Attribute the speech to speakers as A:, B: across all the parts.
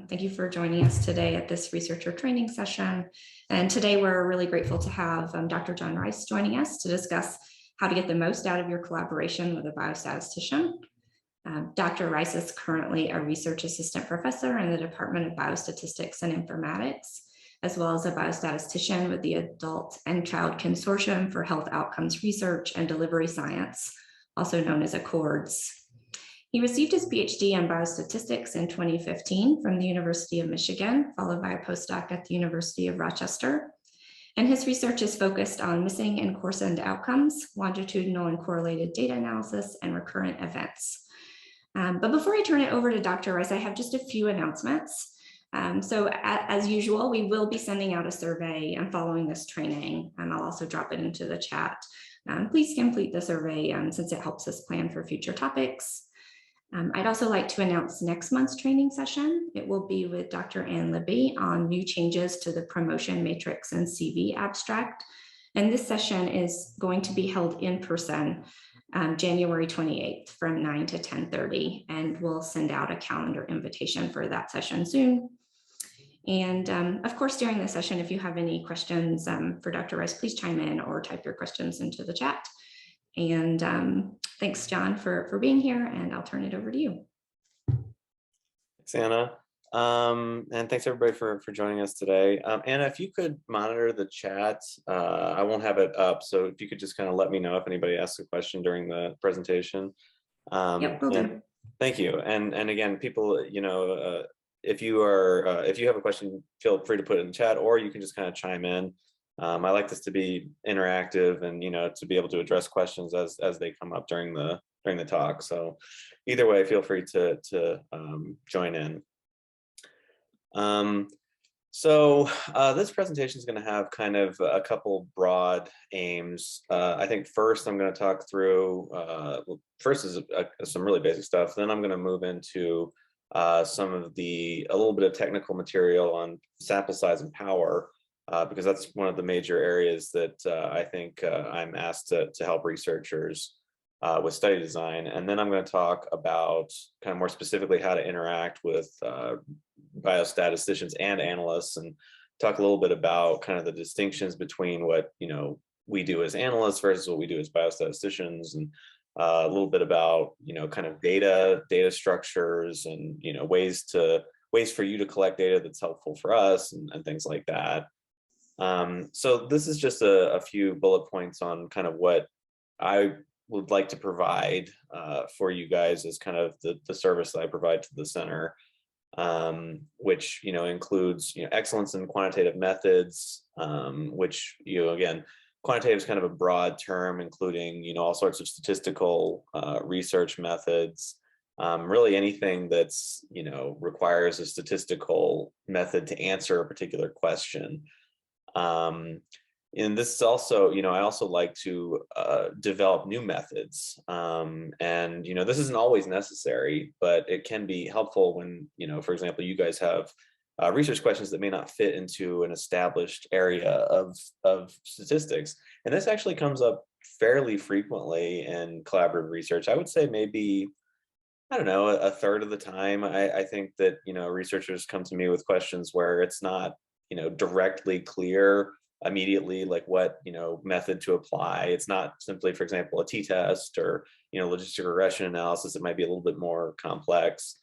A: Thank you for joining us today at this researcher training session. And today we're really grateful to have Dr. John Rice joining us to discuss how to get the most out of your collaboration with a biostatistician. Dr. Rice is currently a research assistant professor in the Department of Biostatistics and Informatics, as well as a biostatistician with the Adult and Child Consortium for Health Outcomes Research and Delivery Science, also known as ACCORDS. He received his PhD in biostatistics in 2015 from the University of Michigan, followed by a postdoc at the University of Rochester. And his research is focused on missing and coarsened outcomes, longitudinal and correlated data analysis, and recurrent events. But before I turn it over to Dr. Rice, I have just a few announcements. So as usual, we will be sending out a survey and following this training, and I'll also drop it into the chat. Please complete the survey since it helps us plan for future topics. I'd also like to announce next month's training session. It will be with Dr. Ann Libby on new changes to the promotion matrix and CV abstract. And this session is going to be held in person January 28th from 9 to 10:30, and we'll send out a calendar invitation for that session soon. And of course, during the session, if you have any questions for Dr. Rice, please chime in or type your questions into the chat. And thanks, John, for being here, and I'll turn it over to you.
B: Thanks, Anna. And thanks everybody for joining us today. Anna, if you could monitor the chat, I won't have it up, so if you could just kind of let me know if anybody asks a question during the presentation.
A: Yep, will do.
B: Thank you. And again, people, if you have a question, feel free to put it in the chat, or you can just kind of chime in. I like this to be interactive and to be able to address questions as they come up during the talk. So either way, feel free to join in. So this presentation is going to have kind of a couple broad aims. I think first I'm going to talk through first is some really basic stuff. Then I'm going to move into a little bit of technical material on sample size and power. Because that's one of the major areas that I think I'm asked to help researchers with study design. And then I'm going to talk about kind of more specifically how to interact with biostatisticians and analysts, and talk a little bit about kind of the distinctions between what we do as analysts versus what we do as biostatisticians, and a little bit about kind of data structures and ways for you to collect data that's helpful for us, and things like that. So this is just a few bullet points on kind of what I would like to provide for you guys as kind of the service that I provide to the center, which includes excellence in quantitative methods, which again, quantitative is kind of a broad term, including all sorts of statistical research methods. Really anything that's requires a statistical method to answer a particular question. And this is also, I also like to develop new methods. And, this isn't always necessary, but it can be helpful when, for example, you guys have research questions that may not fit into an established area of statistics. And this actually comes up fairly frequently in collaborative research. I would say maybe, I don't know, a third of the time. I think that, researchers come to me with questions where it's not directly clear immediately like what method to apply. It's not simply, for example, a t-test or logistic regression analysis. It might be a little bit more complex.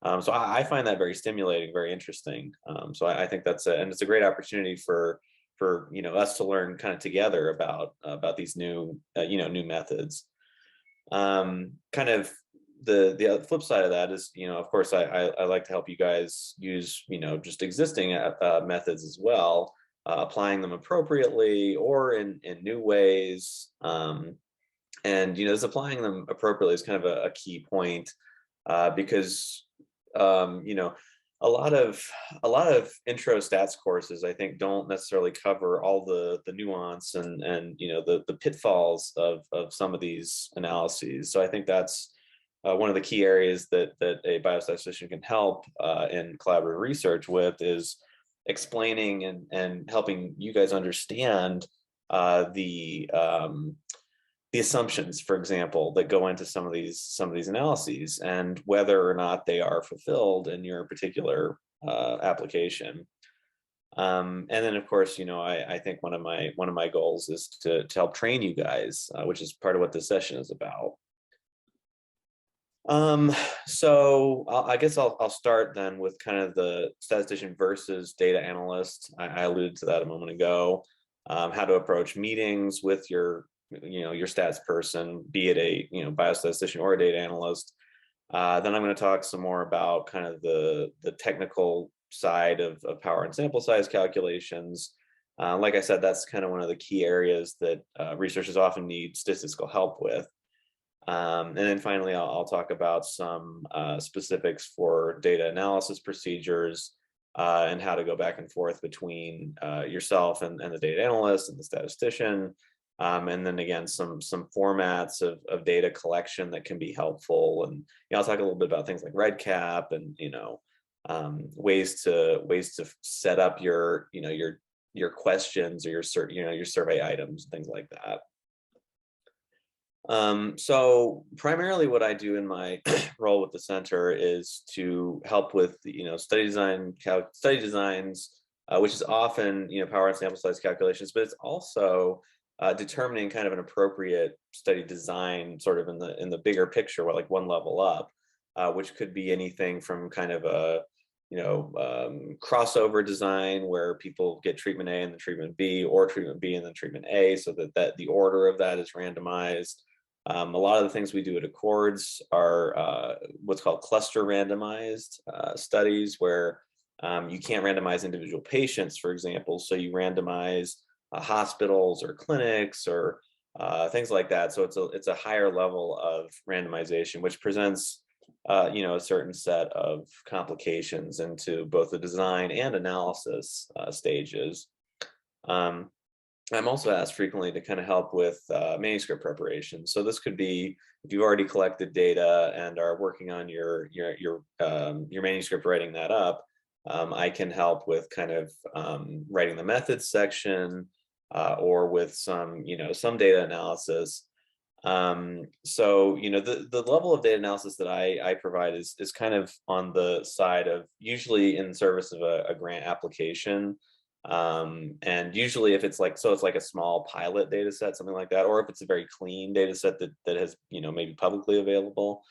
B: So I find that very stimulating, very interesting. So I think and it's a great opportunity for us to learn kind of together about these new new methods. Kind of the flip side of that is, of course, I like to help you guys use, just existing methods as well, applying them appropriately or in new ways. And, this applying them appropriately is kind of a key point, because, a lot of intro stats courses, I think, don't necessarily cover all the nuance and the pitfalls of some of these analyses. So I think that's one of the key areas that a biostatistician can help in collaborative research with, is explaining and helping you guys understand the assumptions, for example, that go into some of these analyses, and whether or not they are fulfilled in your particular application. And then of course, I think one of my goals is to help train you guys, which is part of what this session is about. So I guess I'll start then with kind of the statistician versus data analyst. I alluded to that a moment ago. How to approach meetings with your stats person, be it a biostatistician or a data analyst. Then I'm going to talk some more about kind of the technical side of power and sample size calculations. Like I said, that's kind of one of the key areas that researchers often need statistical help with. And then finally, I'll talk about some specifics for data analysis procedures and how to go back and forth between yourself and the data analyst and the statistician. And then again, some formats of data collection that can be helpful. And I'll talk a little bit about things like REDCap and ways to set up your questions or your survey items, things like that. So primarily what I do in my role with the center is to help with study designs, which is often power and sample size calculations, but it's also determining kind of an appropriate study design sort of in the bigger picture, where like one level up, which could be anything from kind of a crossover design where people get treatment A and then treatment B, or treatment B and then treatment A, so that the order of that is randomized. A lot of the things we do at Accords are what's called cluster randomized studies, where you can't randomize individual patients, for example, so you randomize hospitals or clinics or things like that. So it's a higher level of randomization, which presents a certain set of complications into both the design and analysis stages. I'm also asked frequently to kind of help with manuscript preparation. So this could be if you've already collected data and are working on your manuscript, writing that up. I can help with kind of writing the methods section or with some data analysis. So the level of data analysis that I provide is kind of on the side of usually in service of a grant application. And usually if it's like a small pilot data set, something like that, or if it's a very clean data set that has maybe publicly available.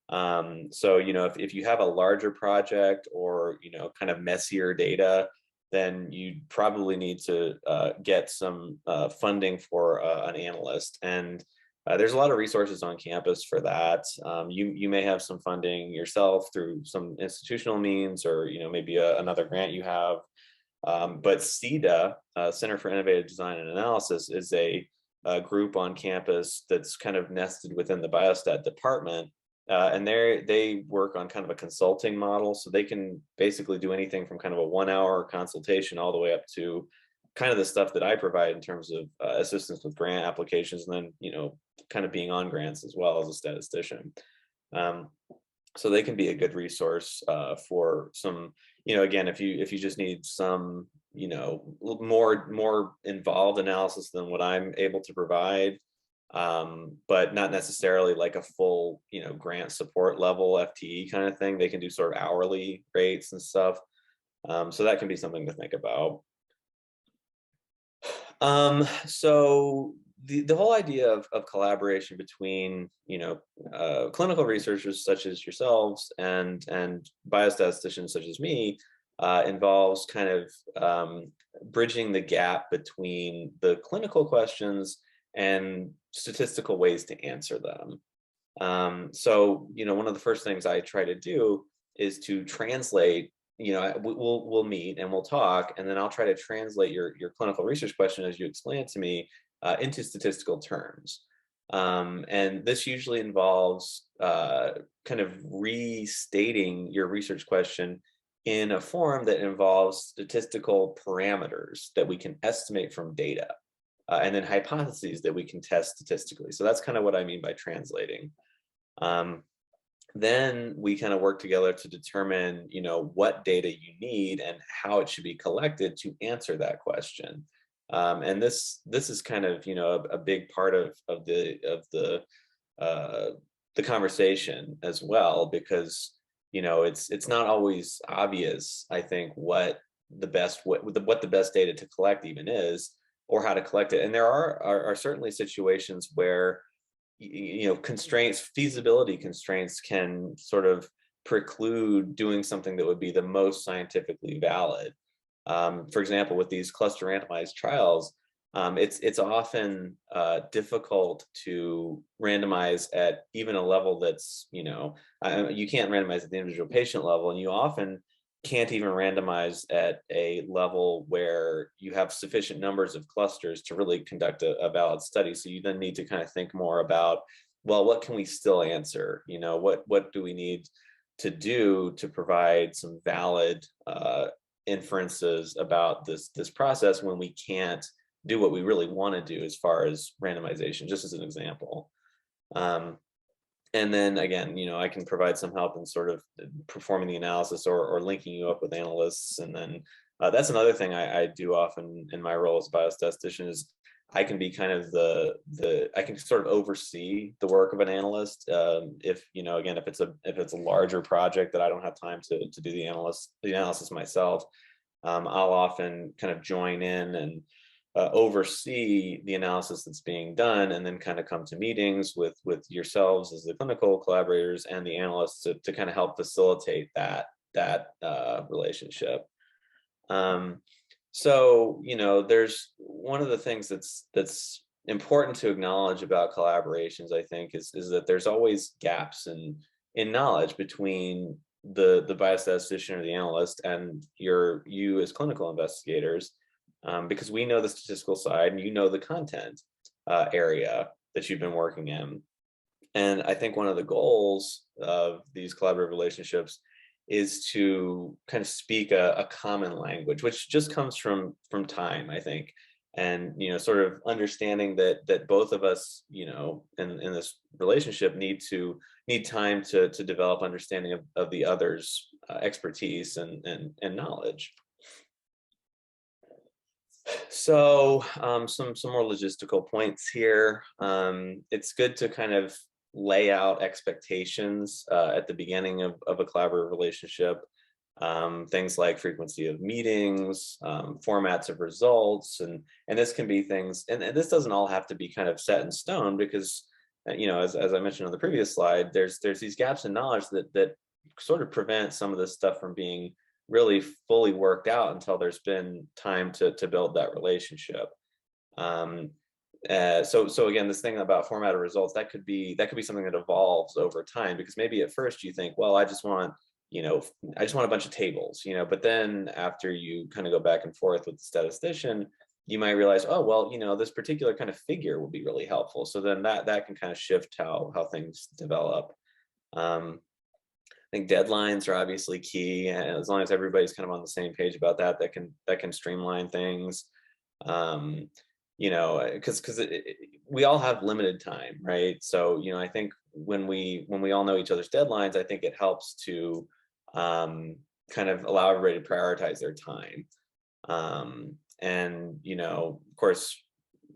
B: So if you have a larger project or kind of messier data, then you probably need to get some funding for an analyst. And there's a lot of resources on campus for that. You may have some funding yourself through some institutional means, or maybe another grant you have. But CIDA, Center for Innovative Design and Analysis, is a group on campus that's kind of nested within the biostat department. And they work on kind of a consulting model. So they can basically do anything from kind of a 1-hour consultation all the way up to kind of the stuff that I provide in terms of assistance with grant applications, and then, kind of being on grants as well as a statistician. So they can be a good resource for some, again, if you just need some, more involved analysis than what I'm able to provide, but not necessarily like a full, grant support level FTE kind of thing. They can do sort of hourly rates and stuff. So that can be something to think about. So the whole idea of collaboration between clinical researchers such as yourselves and biostatisticians such as me involves kind of bridging the gap between the clinical questions and statistical ways to answer them. So one of the first things I try to do is to translate. We'll meet and we'll talk, and then I'll try to translate your clinical research question as you explain it to me into statistical terms. And this usually involves kind of restating your research question in a form that involves statistical parameters that we can estimate from data, and then hypotheses that we can test statistically. So that's kind of what I mean by translating. Then we kind of work together to determine, what data you need and how it should be collected to answer that question. And this is kind of, a big part of the conversation as well, because it's not always obvious, I think, what the best data to collect even is, or how to collect it. And there are certainly situations where constraints, feasibility constraints, can sort of preclude doing something that would be the most scientifically valid. For example, with these cluster randomized trials, it's often difficult to randomize at even a level that's, you can't randomize at the individual patient level, and you often can't even randomize at a level where you have sufficient numbers of clusters to really conduct a valid study. So you then need to kind of think more about, well, what can we still answer? What do we need to do to provide some valid inferences about this process when we can't do what we really want to do as far as randomization, just as an example. And then again, I can provide some help in sort of performing the analysis, or linking you up with analysts. And then that's another thing I do often in my role as a biostatistician, is I can be kind of I can sort of oversee the work of an analyst. If, again, if it's a larger project that I don't have time to do the analysis myself, I'll often kind of join in and oversee the analysis that's being done, and then kind of come to meetings with yourselves as the clinical collaborators and the analysts to kind of help facilitate that relationship. So there's one of the things that's important to acknowledge about collaborations, I think, is that there's always gaps in knowledge between the biostatistician or the analyst and you as clinical investigators. Because we know the statistical side and the content area that you've been working in. And I think one of the goals of these collaborative relationships is to kind of speak a common language, which just comes from time, I think. And, sort of understanding that both of us, in this relationship need time to develop understanding of the other's expertise and knowledge. So some more logistical points here. It's good to kind of lay out expectations at the beginning of a collaborative relationship. Things like frequency of meetings, formats of results, and this can be things, and this doesn't all have to be kind of set in stone, because as I mentioned on the previous slide, there's these gaps in knowledge that sort of prevent some of this stuff from being really fully worked out until there's been time to build that relationship. So again, this thing about format of results, that could be something that evolves over time, because maybe at first you think, well, I just want a bunch of tables, but then after you kind of go back and forth with the statistician, you might realize, oh, well, this particular kind of figure will be really helpful. So then that can kind of shift how things develop. I think deadlines are obviously key, and as long as everybody's kind of on the same page about that can streamline things. Because we all have limited time, right? So I think when we all know each other's deadlines, I think it helps to kind of allow everybody to prioritize their time. And of course,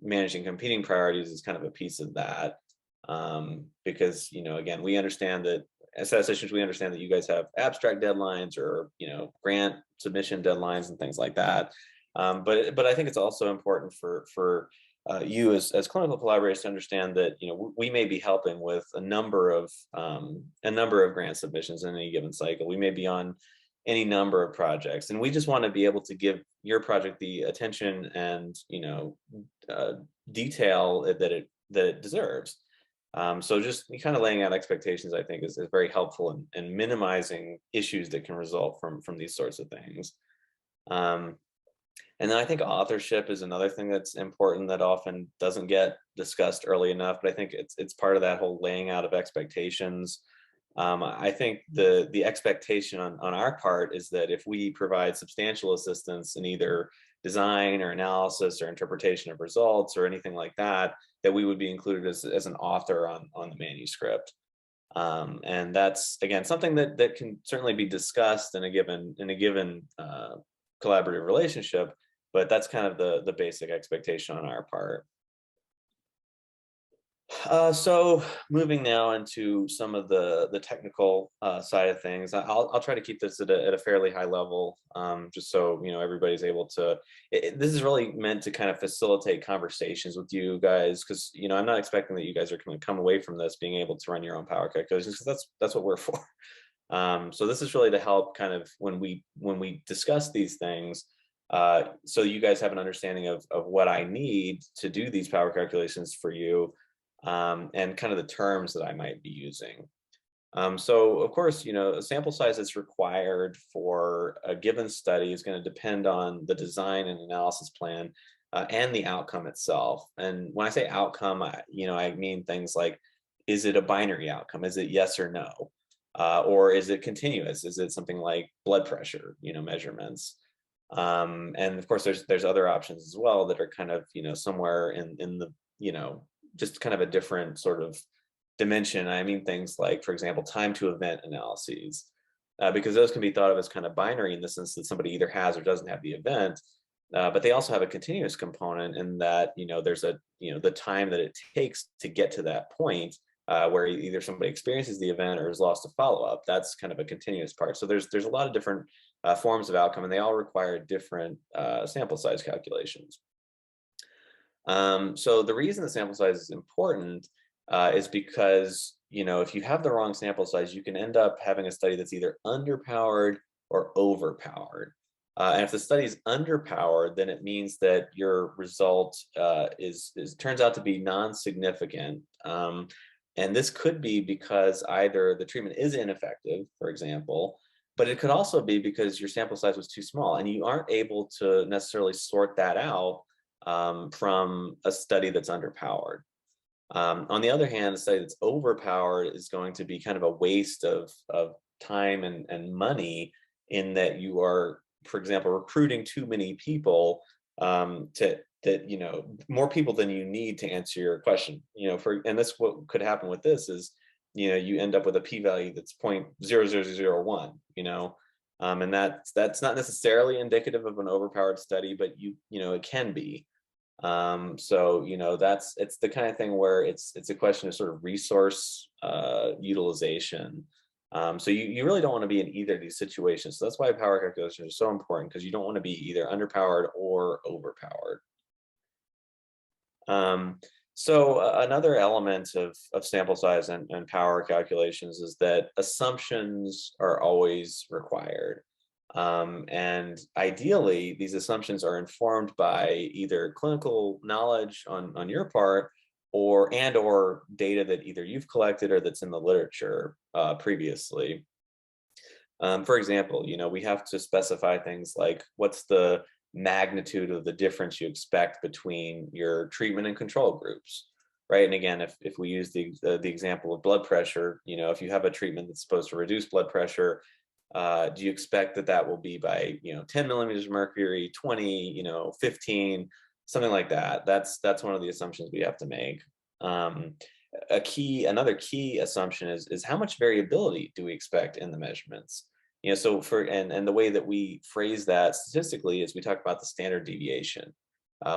B: managing competing priorities is kind of a piece of that, because again, we understand that as statisticians, we understand that you guys have abstract deadlines, or grant submission deadlines and things like that. But I think it's also important for you as clinical collaborators to understand that we may be helping with a number of grant submissions in any given cycle. We may be on any number of projects, and we just want to be able to give your project the attention and detail that it deserves. So just kind of laying out expectations, I think, is very helpful in minimizing issues that can result from these sorts of things. And then I think authorship is another thing that's important that often doesn't get discussed early enough, but I think it's part of that whole laying out of expectations. I think the expectation on our part is that if we provide substantial assistance in either design or analysis or interpretation of results or anything like that, that we would be included as an author on the manuscript. And that's, again, something that can certainly be discussed in a given collaborative relationship, but that's kind of the basic expectation on our part. So moving now into some of the technical side of things, I'll try to keep this at a fairly high level, just so everybody's able to. This is really meant to kind of facilitate conversations with you guys, because I'm not expecting that you guys are going to come away from this being able to run your own power calculations, because that's what we're for. So this is really to help kind of when we discuss these things, so you guys have an understanding of what I need to do these power calculations for you, and kind of the terms that I might be using. So of course, a sample size that's required for a given study is going to depend on the design and analysis plan, and the outcome itself. And when I say outcome, I mean things like, is it a binary outcome? Is it yes or no? Or is it continuous? Is it something like blood pressure, measurements? And of course, there's other options as well that are kind of, somewhere in the, just kind of a different sort of dimension. I mean, things like, for example, time to event analyses, because those can be thought of as kind of binary in the sense that somebody either has or doesn't have the event, but they also have a continuous component in that, there's the time that it takes to get to that point, where either somebody experiences the event or is lost to follow-up. That's kind of a continuous part. So there's a lot of different forms of outcome, and they all require different sample size calculations. So the reason the sample size is important is because, if you have the wrong sample size, you can end up having a study that's either underpowered or overpowered. And if the study is underpowered, then it means that your result turns out to be non-significant. And this could be because either the treatment is ineffective, for example, but it could also be because your sample size was too small and you aren't able to necessarily sort that out from a study that's underpowered. On the other hand, a study that's overpowered is going to be kind of a waste of time and money, in that you are, for example, recruiting too many people, more people than you need to answer your question. And this, what could happen with this is, you end up with a p-value that's 0.0001, and that's not necessarily indicative of an overpowered study, but it can be. So it's the kind of thing where it's a question of sort of resource utilization. So you really don't want to be in either of these situations. So that's why power calculations are so important, because you don't want to be either underpowered or overpowered. So another element of sample size and power calculations is that assumptions are always required. And ideally, these assumptions are informed by either clinical knowledge on your part, or data that either you've collected or that's in the literature previously. For example, we have to specify things like, what's the magnitude of the difference you expect between your treatment and control groups, right? And again, if we use the example of blood pressure, if you have a treatment that's supposed to reduce blood pressure, do you expect that will be by 10 millimeters of mercury, 20, 15, something like that? That's one of the assumptions we have to make. Another key assumption is how much variability do we expect in the measurements? So and the way that we phrase that statistically is we talk about the standard deviation,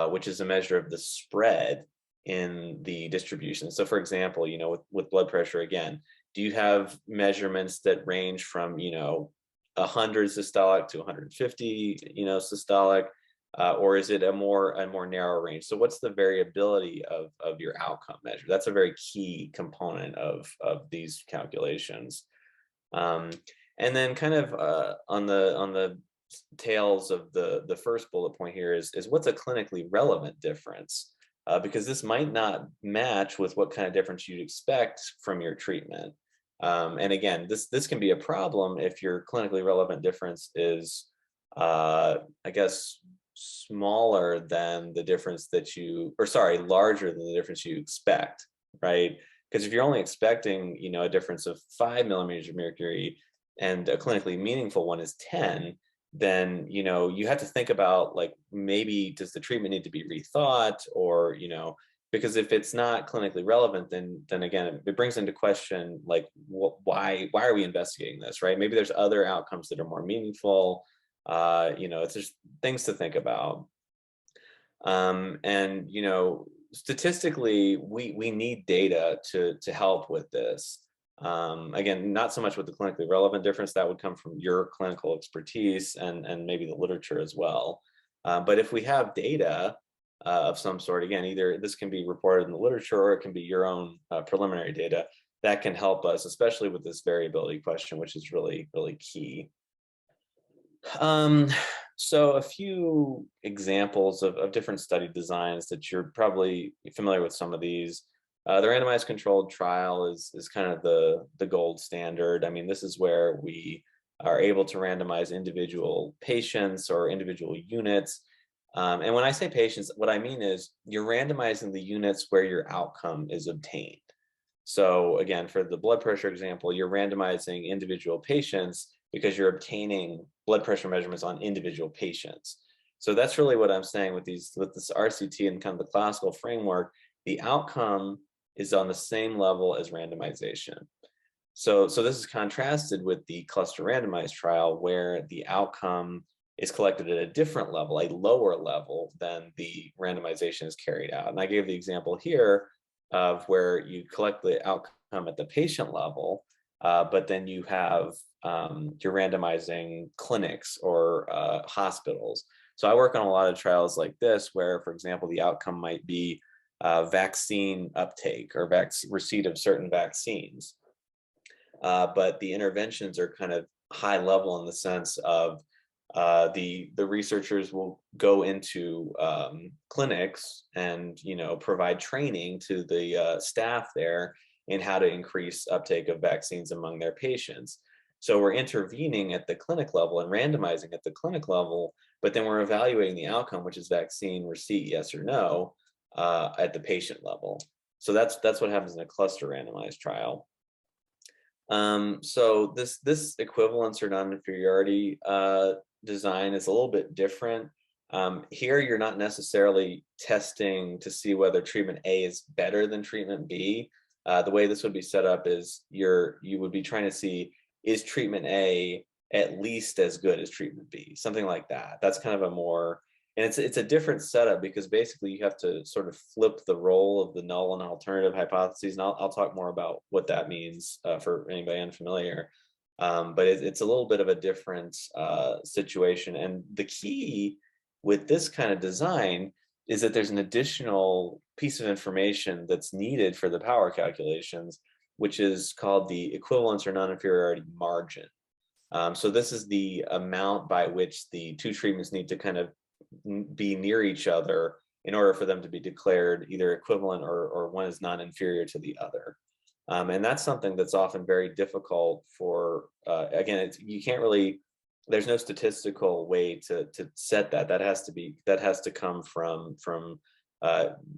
B: which is a measure of the spread in the distribution. So for example, with blood pressure, again, do you have measurements that range from 100 systolic to 150 systolic, or is it a more narrow range? So what's the variability of your outcome measure? That's a very key component of these calculations. And then kind of on the tails of the first bullet point here is what's a clinically relevant difference? Because this might not match with what kind of difference you'd expect from your treatment. And again, this can be a problem if your clinically relevant difference is, I guess, smaller than the difference larger than the difference you expect, right? Because if you're only expecting, a difference of 5 millimeters of mercury and a clinically meaningful one is 10, then, you have to think about, like, maybe does the treatment need to be rethought, or, because if it's not clinically relevant, then again, it brings into question, like, why are we investigating this, right? Maybe there's other outcomes that are more meaningful. It's just things to think about. And, statistically, we need data to help with this. Again, not so much with the clinically relevant difference, that would come from your clinical expertise and maybe the literature as well. But if we have data of some sort, again, either this can be reported in the literature or it can be your own preliminary data, that can help us, especially with this variability question, which is really, really key. Um, so a few examples of different study designs that you're probably familiar with some of these. The randomized controlled trial is kind of the gold standard. I mean, this is where we are able to randomize individual patients or individual units. And when I say patients, what I mean is you're randomizing the units where your outcome is obtained. So again, for the blood pressure example, you're randomizing individual patients because you're obtaining blood pressure measurements on individual patients. So that's really what I'm saying with this RCT and kind of the classical framework. The outcome is on the same level as randomization. So this is contrasted with the cluster randomized trial where the outcome is collected at a different level, a lower level than the randomization is carried out. And I gave the example here of where you collect the outcome at the patient level, but then you have you're randomizing clinics or hospitals. So I work on a lot of trials like this, where, for example, the outcome might be vaccine uptake or receipt of certain vaccines. But the interventions are kind of high level in the sense of the researchers will go into clinics and provide training to the staff there in how to increase uptake of vaccines among their patients. So we're intervening at the clinic level and randomizing at the clinic level, but then we're evaluating the outcome, which is vaccine receipt, yes or no, at the patient level. So that's what happens in a cluster randomized trial. So this equivalence or non-inferiority design is a little bit different. Here, you're not necessarily testing to see whether treatment A is better than treatment B. The way this would be set up is you would be trying to see, is treatment A at least as good as treatment B, something like that. That's kind of a more, and it's a different setup because basically you have to sort of flip the role of the null and alternative hypotheses. And I'll talk more about what that means for anybody unfamiliar. But it's a little bit of a different situation. And the key with this kind of design is that there's an additional piece of information that's needed for the power calculations, which is called the equivalence or non-inferiority margin. So this is the amount by which the two treatments need to kind of be near each other in order for them to be declared either equivalent or one is non-inferior to the other. And that's something that's often very difficult for, again, you can't really, there's no statistical way to set that. That has to come from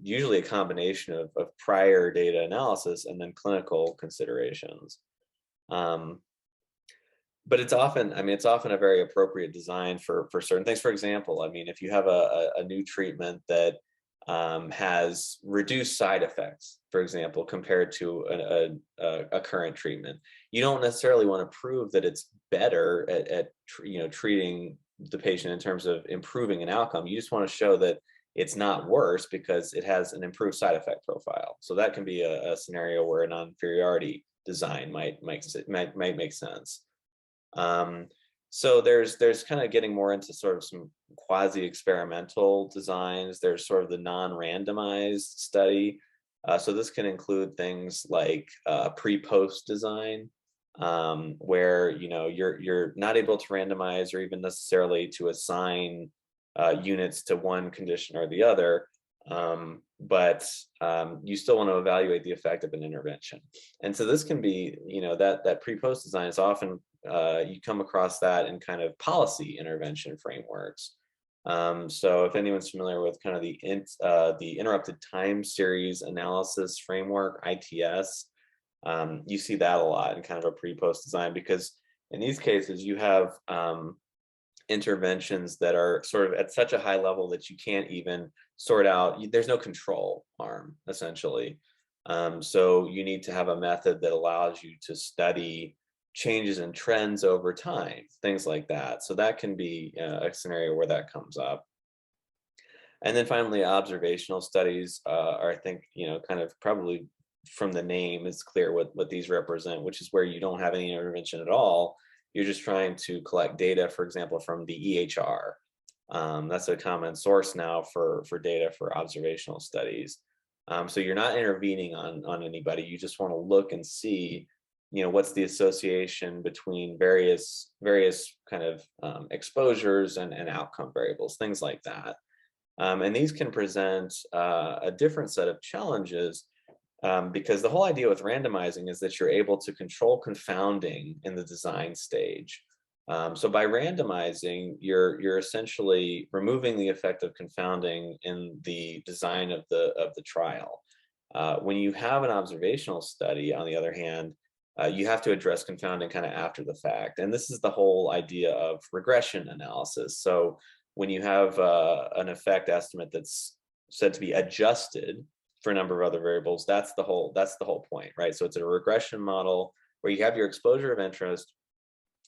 B: usually a combination of prior data analysis and then clinical considerations. But it's often a very appropriate design for certain things. For example, I mean, if you have a new treatment that has reduced side effects, for example, compared to a current treatment, you don't necessarily want to prove that it's better at treating the patient in terms of improving an outcome. You just want to show that it's not worse because it has an improved side effect profile. So that can be a scenario where a non-inferiority design might make sense. So there's kind of getting more into sort of some quasi-experimental designs. There's sort of the non-randomized study. So this can include things like pre-post design, where you're not able to randomize or even necessarily to assign units to one condition or the other, but you still want to evaluate the effect of an intervention. And so this can be, that pre-post design is often you come across that in kind of policy intervention frameworks. So if anyone's familiar with kind of the interrupted time series analysis framework, ITS, you see that a lot in kind of a pre-post design, because in these cases you have interventions that are sort of at such a high level that you can't even sort out, there's no control arm essentially. So you need to have a method that allows you to study changes in trends over time, things like that. So that can be a scenario where that comes up. And then finally, observational studies are, I think, kind of probably from the name, it's clear what these represent, which is where you don't have any intervention at all. You're just trying to collect data, for example, from the EHR. That's a common source now for data for observational studies. So you're not intervening on anybody. You just want to look and see, what's the association between various kind of exposures and outcome variables, things like that. And these can present a different set of challenges because the whole idea with randomizing is that you're able to control confounding in the design stage. So by randomizing, you're essentially removing the effect of confounding in the design of the trial. When you have an observational study, on the other hand, you have to address confounding kind of after the fact. And this is the whole idea of regression analysis. So when you have an effect estimate that's said to be adjusted for a number of other variables, that's the whole point, right? So it's a regression model where you have your exposure of interest,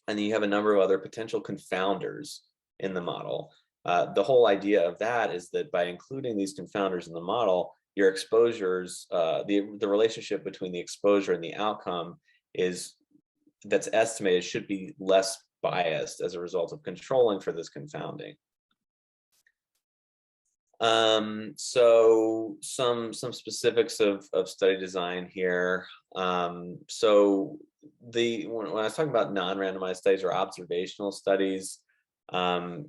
B: and then you have a number of other potential confounders in the model. The whole idea of that is that by including these confounders in the model, your exposures, the relationship between the exposure and the outcome that's estimated should be less biased as a result of controlling for this confounding. So some specifics of study design here. So when I was talking about non-randomized studies or observational studies, the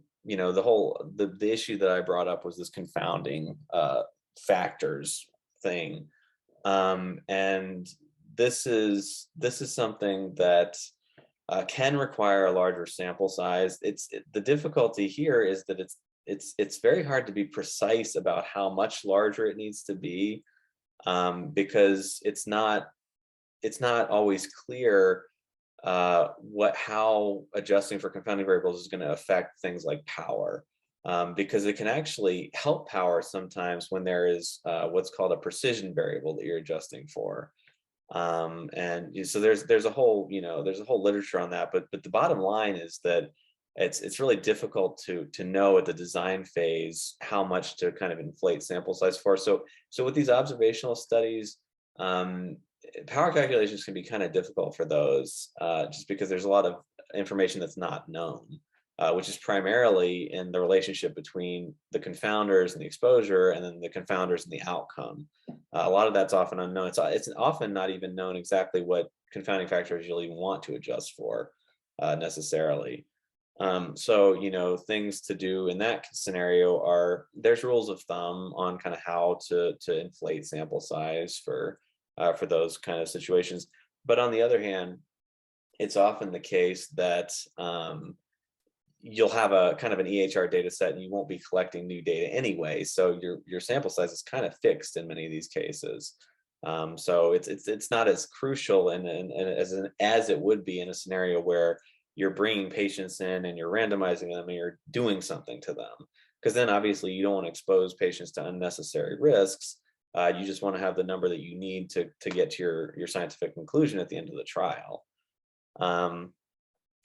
B: issue that I brought up was this confounding factors thing. And this is something that can require a larger sample size. The difficulty here is that it's very hard to be precise about how much larger it needs to be, because it's not always clear how adjusting for confounding variables is going to affect things like power, because it can actually help power sometimes when there is what's called a precision variable that you're adjusting for. And so there's a whole literature on that, but the bottom line is that it's really difficult to know at the design phase how much to kind of inflate sample size for. So with these observational studies, power calculations can be kind of difficult for those, just because there's a lot of information that's not known, which is primarily in the relationship between the confounders and the exposure, and then the confounders and the outcome. A lot of that's often unknown. It's often not even known exactly what confounding factors you'll even want to adjust for necessarily. So things to do in that scenario are, there's rules of thumb on kind of how to inflate sample size for those kind of situations. But on the other hand, it's often the case that you'll have a kind of an EHR data set and you won't be collecting new data anyway. So your sample size is kind of fixed in many of these cases. So it's not as crucial and as it would be in a scenario where you're bringing patients in and you're randomizing them and you're doing something to them. Because then obviously you don't want to expose patients to unnecessary risks. You just want to have the number that you need to get to your scientific conclusion at the end of the trial.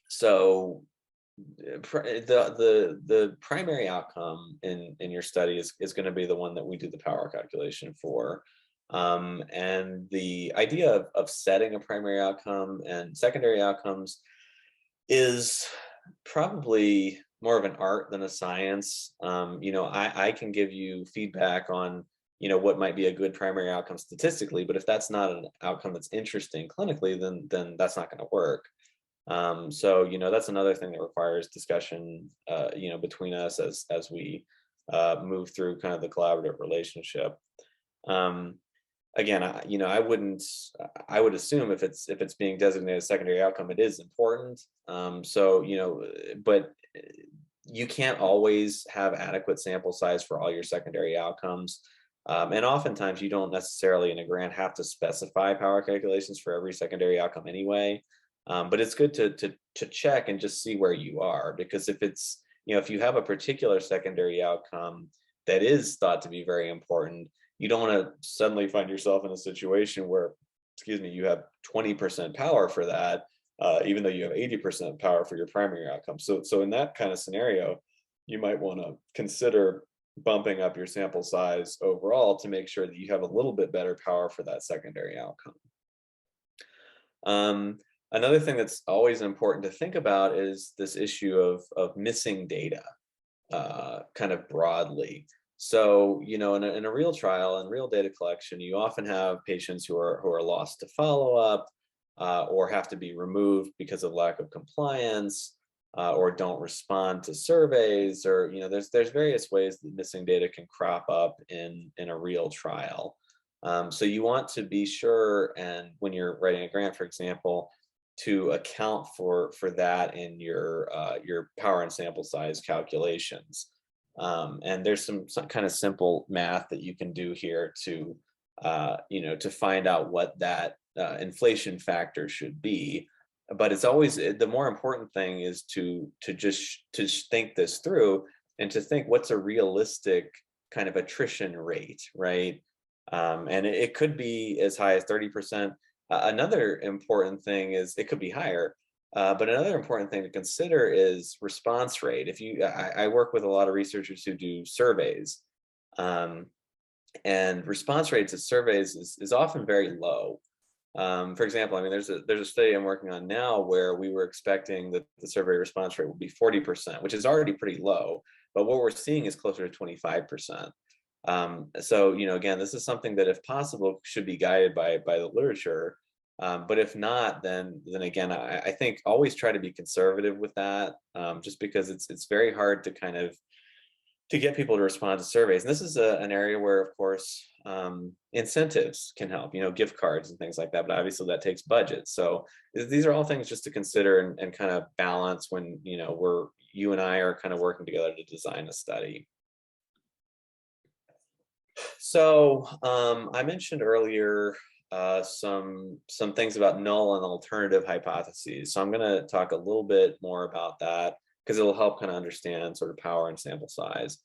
B: So the primary outcome in your study is going to be the one that we do the power calculation for. And the idea of setting a primary outcome and secondary outcomes is probably more of an art than a science. I can give you feedback on what might be a good primary outcome statistically, but if that's not an outcome that's interesting clinically, then that's not going to work. So that's another thing that requires discussion between us as we move through kind of the collaborative relationship. Again, I would assume if it's being designated a secondary outcome, it is important. But you can't always have adequate sample size for all your secondary outcomes. And oftentimes you don't necessarily in a grant have to specify power calculations for every secondary outcome anyway. But it's good to check and just see where you are, because if you have a particular secondary outcome that is thought to be very important, you don't want to suddenly find yourself in a situation where, you have 20% power for that, even though you have 80% power for your primary outcome. So in that kind of scenario, you might want to consider bumping up your sample size overall to make sure that you have a little bit better power for that secondary outcome. Another thing that's always important to think about is this issue of missing data, kind of broadly. So, in a real trial and real data collection, you often have patients who are lost to follow-up, or have to be removed because of lack of compliance, or don't respond to surveys, or there's various ways that missing data can crop up in a real trial. So you want to be sure, and when you're writing a grant, for example, to account for that in your power and sample size calculations. And there's some kind of simple math that you can do here to to find out what that inflation factor should be. But it's always, the more important thing is to think this through, and to think what's a realistic kind of attrition rate, right? And it could be as high as 30%. Another important thing is it could be higher, but another important thing to consider is response rate. I work with a lot of researchers who do surveys, and response rates of surveys is often very low. For example, I mean, there's a study I'm working on now where we were expecting that the survey response rate would be 40%, which is already pretty low, but what we're seeing is closer to 25%. So, again, this is something that, if possible, should be guided by the literature. But if not, then again, I think always try to be conservative with that, just because it's very hard to kind of to get people to respond to surveys. And this is an area where, of course, incentives can help, gift cards and things like that. But obviously that takes budget. So these are all things just to consider and kind of balance when, you and I are kind of working together to design a study. So I mentioned earlier some things about null and alternative hypotheses. So I'm going to talk a little bit more about that, because it'll help kind of understand sort of power and sample size.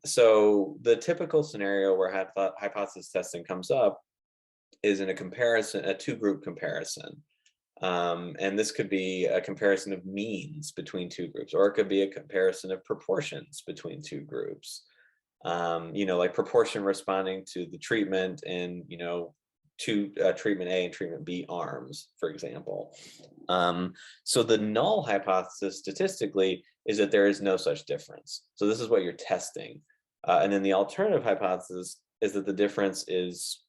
B: So the typical scenario where hypothesis testing comes up is in a two-group comparison. And this could be a comparison of means between two groups, or it could be a comparison of proportions between two groups. Like proportion responding to the treatment in, to treatment A and treatment B arms, for example. So the null hypothesis statistically is that there is no such difference. So this is what you're testing. And then the alternative hypothesis is that the difference is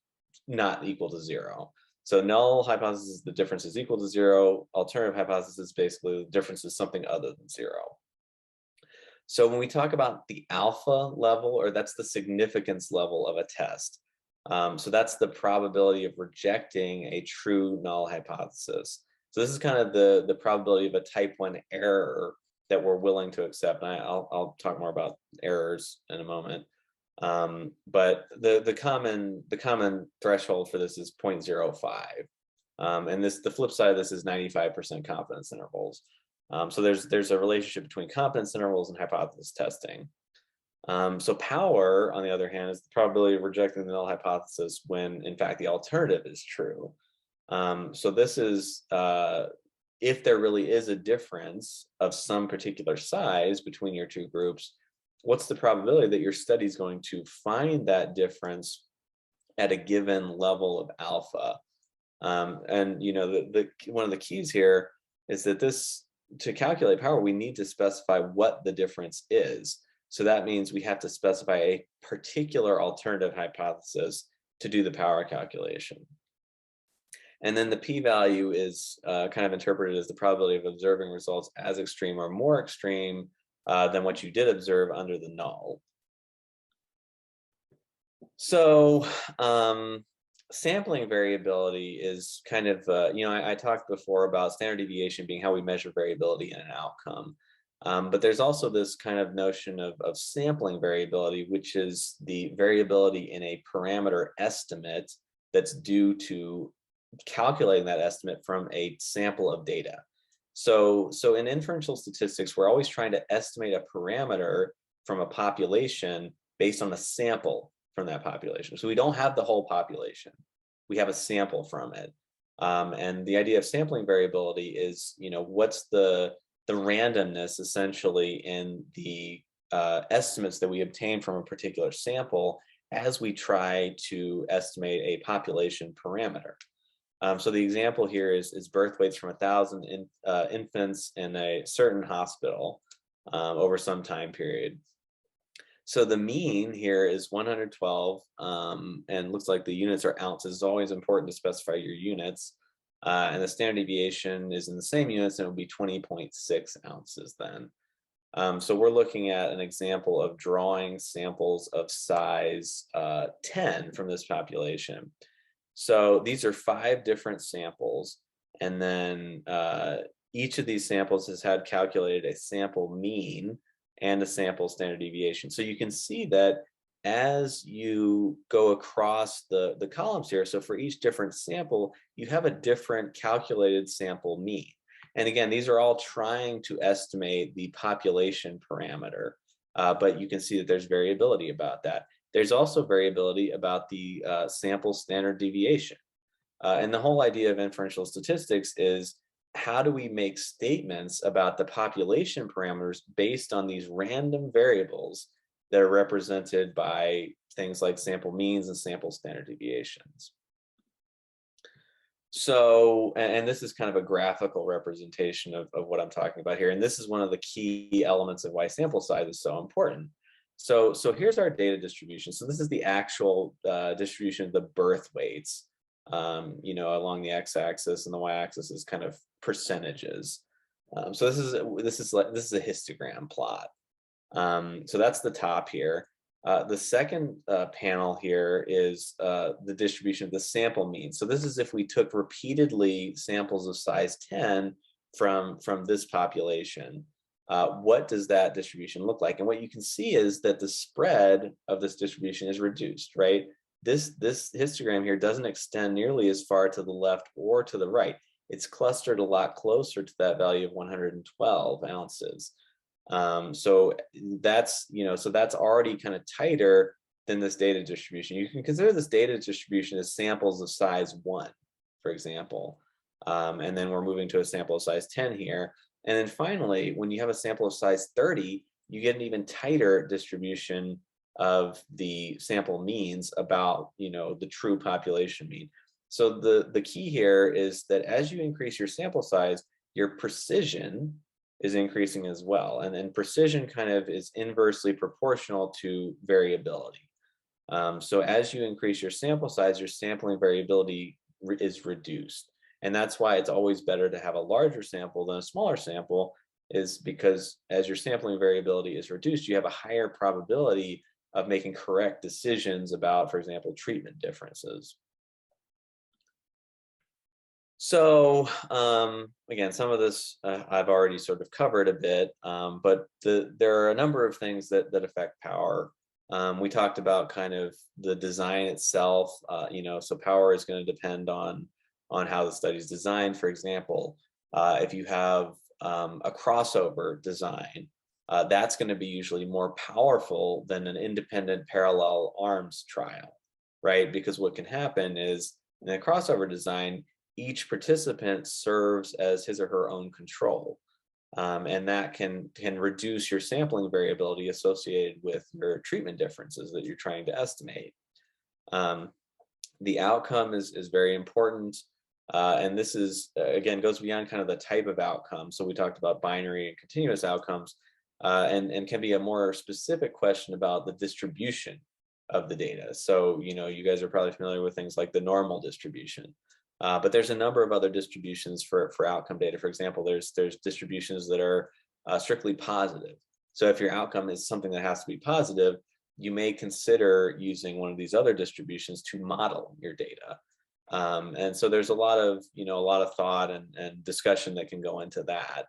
B: not equal to zero. So null hypothesis, the difference is equal to zero. Alternative hypothesis, basically the difference is something other than zero. So when we talk about the alpha level, or that's the significance level of a test, so that's the probability of rejecting a true null hypothesis. So this is kind of the probability of a type 1 error that we're willing to accept. And I'll talk more about errors in a moment. But the common threshold for this is 0.05. And the flip side of this is 95% confidence intervals. So there's a relationship between confidence intervals and hypothesis testing. So power, on the other hand, is the probability of rejecting the null hypothesis when, in fact, the alternative is true. So this is if there really is a difference of some particular size between your two groups, what's the probability that your study is going to find that difference at a given level of alpha? And one of the keys here is that to calculate power, we need to specify what the difference is. So that means we have to specify a particular alternative hypothesis to do the power calculation. And then the p-value is kind of interpreted as the probability of observing results as extreme or more extreme than what you did observe under the null. So sampling variability is kind of, I talked before about standard deviation being how we measure variability in an outcome. But there's also this kind of notion of sampling variability, which is the variability in a parameter estimate that's due to calculating that estimate from a sample of data. So in inferential statistics, we're always trying to estimate a parameter from a population based on a sample from that population. So we don't have the whole population. We have a sample from it. And the idea of sampling variability is, what's the randomness essentially in the estimates that we obtain from a particular sample as we try to estimate a population parameter. So the example here is birth weights from 1,000 infants in a certain hospital over some time period. So the mean here is 112, and looks like the units are ounces. It's always important to specify your units. And the standard deviation is in the same units, and it would be 20.6 ounces then. So we're looking at an example of drawing samples of size 10 from this population. So these are 5 different samples, and then each of these samples has had calculated a sample mean and a sample standard deviation. So you can see that as you go across the columns here, so for each different sample, you have a different calculated sample mean. And again, these are all trying to estimate the population parameter, but you can see that there's variability about that. There's also variability about the sample standard deviation. And the whole idea of inferential statistics is, how do we make statements about the population parameters based on these random variables that are represented by things like sample means and sample standard deviations? So, and this is kind of a graphical representation of what I'm talking about here. And this is one of the key elements of why sample size is so important. So here's our data distribution. So this is the actual distribution of the birth weights, along the x-axis, and the y-axis is kind of percentages. So this is a histogram plot. So that's the top here. The second panel here is the distribution of the sample mean. So this is if we took repeatedly samples of size 10 from this population. What does that distribution look like? And what you can see is that the spread of this distribution is reduced, right? This histogram here doesn't extend nearly as far to the left or to the right. It's clustered a lot closer to that value of 112 ounces. So that's already kind of tighter than this data distribution. You can consider this data distribution as samples of size 1, for example. And then we're moving to a sample of size 10 here. And then finally, when you have a sample of size 30, you get an even tighter distribution of the sample means about, the true population mean. So the key here is that as you increase your sample size, your precision is increasing as well. And precision kind of is inversely proportional to variability. So as you increase your sample size, your sampling variability is reduced. And that's why it's always better to have a larger sample than a smaller sample, is because as your sampling variability is reduced, you have a higher probability of making correct decisions about, for example, treatment differences. So again, some of this I've already sort of covered a bit, but there are a number of things that affect power. We talked about kind of the design itself, so power is going to depend on how the study is designed. For example, if you have a crossover design, that's going to be usually more powerful than an independent parallel arms trial, right? Because what can happen is in a crossover design, each participant serves as his or her own control. And that can reduce your sampling variability associated with your treatment differences that you're trying to estimate. The outcome is very important. And this is, again, goes beyond kind of the type of outcome. So we talked about binary and continuous outcomes, and can be a more specific question about the distribution of the data. So, you guys are probably familiar with things like the normal distribution. But there's a number of other distributions for outcome data. For example, there's distributions that are strictly positive. So if your outcome is something that has to be positive, you may consider using one of these other distributions to model your data. And so there's a lot of thought and discussion that can go into that.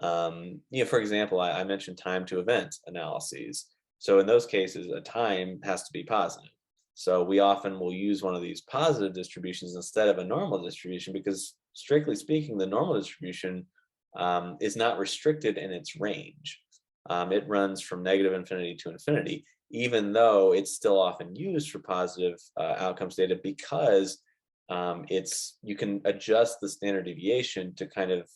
B: For example, I mentioned time to event analyses. So in those cases, a time has to be positive. So we often will use one of these positive distributions instead of a normal distribution, because strictly speaking, the normal distribution is not restricted in its range. It runs from negative infinity to infinity, even though it's still often used for positive outcomes data, because you can adjust the standard deviation to kind of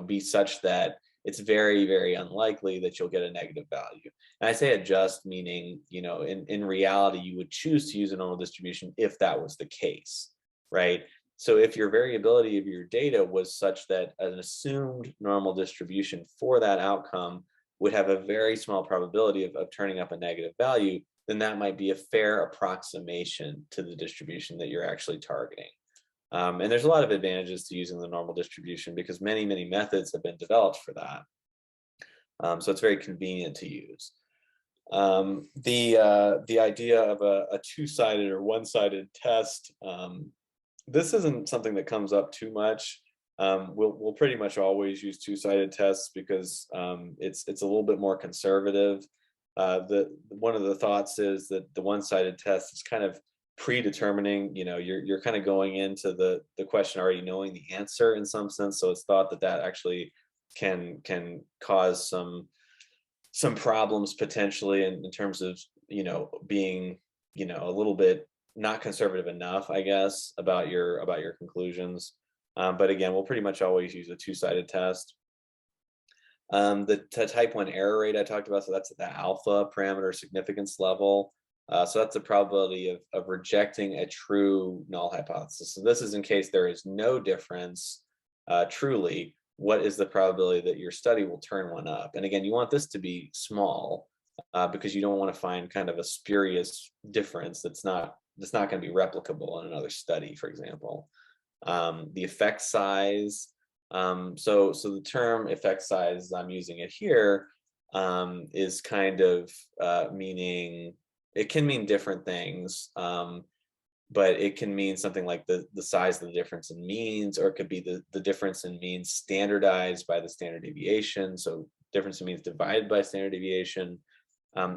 B: be such that it's very, very unlikely that you'll get a negative value. And I say adjust, meaning, in reality, you would choose to use a normal distribution if that was the case, right? So if your variability of your data was such that an assumed normal distribution for that outcome would have a very small probability of turning up a negative value, then that might be a fair approximation to the distribution that you're actually targeting. And there's a lot of advantages to using the normal distribution because many, many methods have been developed for that. So it's very convenient to use. The idea of a two-sided or one-sided test, this isn't something that comes up too much. We'll pretty much always use two-sided tests because it's a little bit more conservative. One of the thoughts is that the one-sided test is kind of predetermining, you're kind of going into the question already knowing the answer in some sense. So it's thought that actually can cause some problems potentially in terms of, being, a little bit not conservative enough, I guess, about your conclusions. But again, we'll pretty much always use a two-sided test. The type 1 error rate I talked about, so that's the alpha parameter significance level. So that's the probability of rejecting a true null hypothesis. So this is in case there is no difference truly. What is the probability that your study will turn one up? And again, you want this to be small because you don't want to find kind of a spurious difference that's not going to be replicable in another study, for example. The effect size. So the term effect size, I'm using it here, is kind of meaning, it can mean different things, but it can mean something like the size of the difference in means, or it could be the difference in means standardized by the standard deviation. So difference in means divided by standard deviation.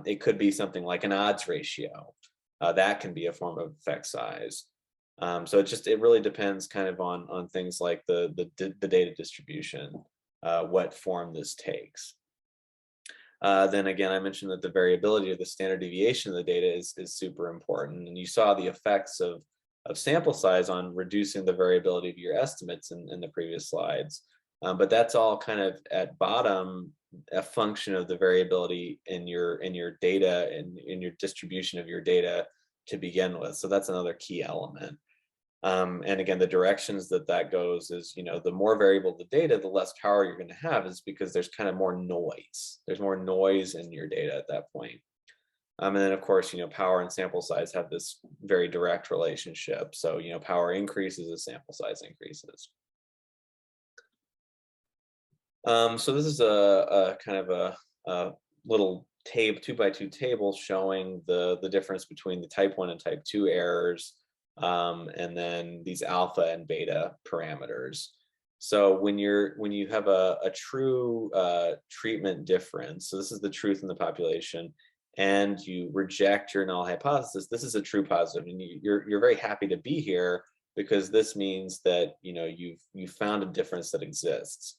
B: It could be something like an odds ratio. That can be a form of effect size. So it really depends kind of on things like the data distribution, what form this takes. Then again, I mentioned that the variability of the standard deviation of the data is super important. And you saw the effects of sample size on reducing the variability of your estimates in the previous slides. But that's all kind of at bottom a function of the variability in your data and in your distribution of your data to begin with. So that's another key element. And again, the directions that goes is, the more variable the data, the less power you're going to have, is because there's kind of more noise. There's more noise in your data at that point. And then of course, power and sample size have this very direct relationship. So, power increases as sample size increases. So this is a kind of a little 2x2 table showing the difference between the type 1 and type 2 errors. And then these alpha and beta parameters. So when you have a true treatment difference, so this is the truth in the population, and you reject your null hypothesis, this is a true positive, and you're very happy to be here because this means that you've found a difference that exists.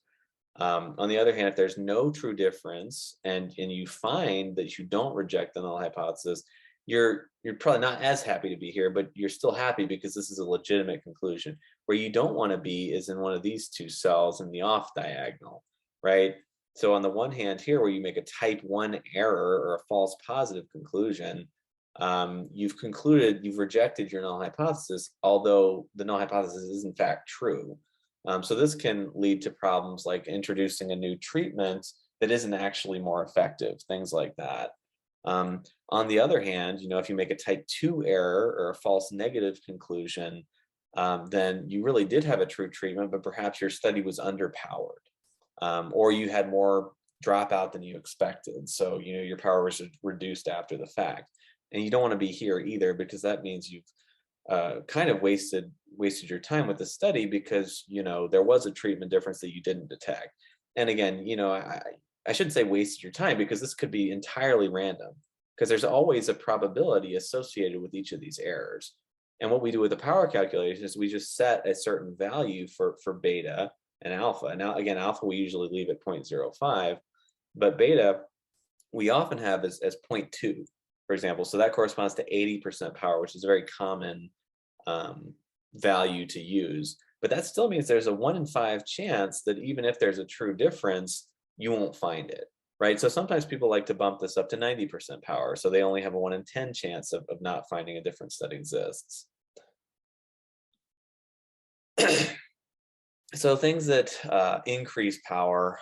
B: On the other hand, if there's no true difference and you find that you don't reject the null hypothesis, you're probably not as happy to be here, but you're still happy because this is a legitimate conclusion. Where you don't want to be is in one of these two cells in the off diagonal, right? So on the one hand here, where you make a type 1 error or a false positive conclusion, you've rejected your null hypothesis, although the null hypothesis is in fact true. So this can lead to problems like introducing a new treatment that isn't actually more effective, things like that. On the other hand, if you make a type 2 error or a false negative conclusion, then you really did have a true treatment, but perhaps your study was underpowered, or you had more dropout than you expected. So, your power was reduced after the fact. And you don't want to be here either, because that means you've kind of wasted your time with the study because, there was a treatment difference that you didn't detect. And again, I shouldn't say wasted your time, because this could be entirely random, because there's always a probability associated with each of these errors. And what we do with the power calculation is we just set a certain value for beta and alpha. Now, again, alpha we usually leave at 0.05, but beta we often have as 0.2, for example. So that corresponds to 80% power, which is a very common value to use. But that still means there's a 1 in 5 chance that even if there's a true difference, you won't find it, right? So sometimes people like to bump this up to 90% power, so they only have a 1 in 10 chance of not finding a difference that exists. So things that increase power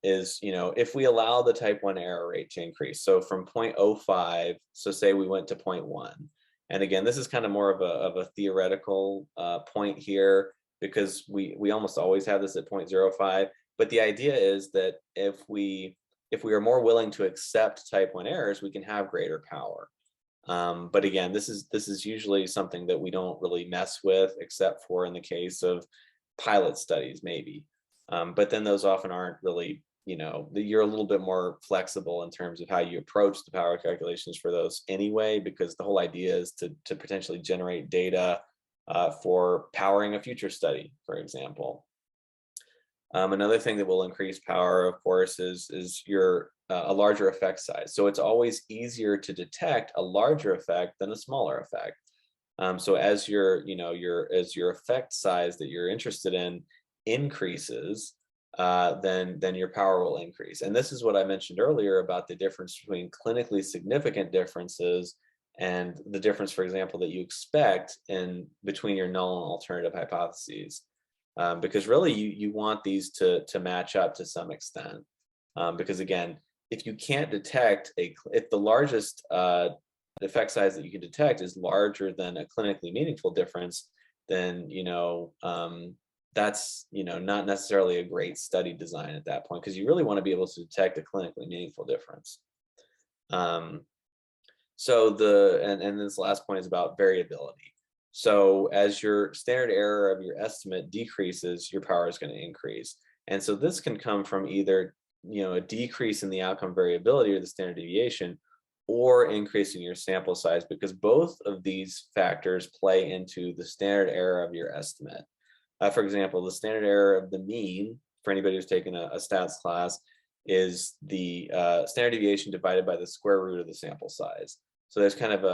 B: is, if we allow the type 1 error rate to increase, so from 0.05, so say we went to 0.1, and again, this is kind of more of a theoretical point here, because we almost always have this at 0.05, but the idea is that if we are more willing to accept type 1 errors, we can have greater power. But again, this is usually something that we don't really mess with, except for in the case of pilot studies, maybe. But then those often aren't really, you're a little bit more flexible in terms of how you approach the power calculations for those anyway, because the whole idea is to potentially generate data for powering a future study, for example. Another thing that will increase power, of course, is your a larger effect size. So it's always easier to detect a larger effect than a smaller effect. So as your effect size that you're interested in increases, then your power will increase. And this is what I mentioned earlier about the difference between clinically significant differences and the difference, for example, that you expect in between your null and alternative hypotheses. Because really you want these to match up to some extent. Because again, if you can't detect if the largest effect size that you can detect is larger than a clinically meaningful difference, then that's not necessarily a great study design at that point, because you really want to be able to detect a clinically meaningful difference. So and this last point is about variability. So as your standard error of your estimate decreases, your power is going to increase. And so this can come from either a decrease in the outcome variability or the standard deviation, or increasing your sample size, because both of these factors play into the standard error of your estimate. For example, the standard error of the mean, for anybody who's taken a stats class, is the standard deviation divided by the square root of the sample size. So there's kind of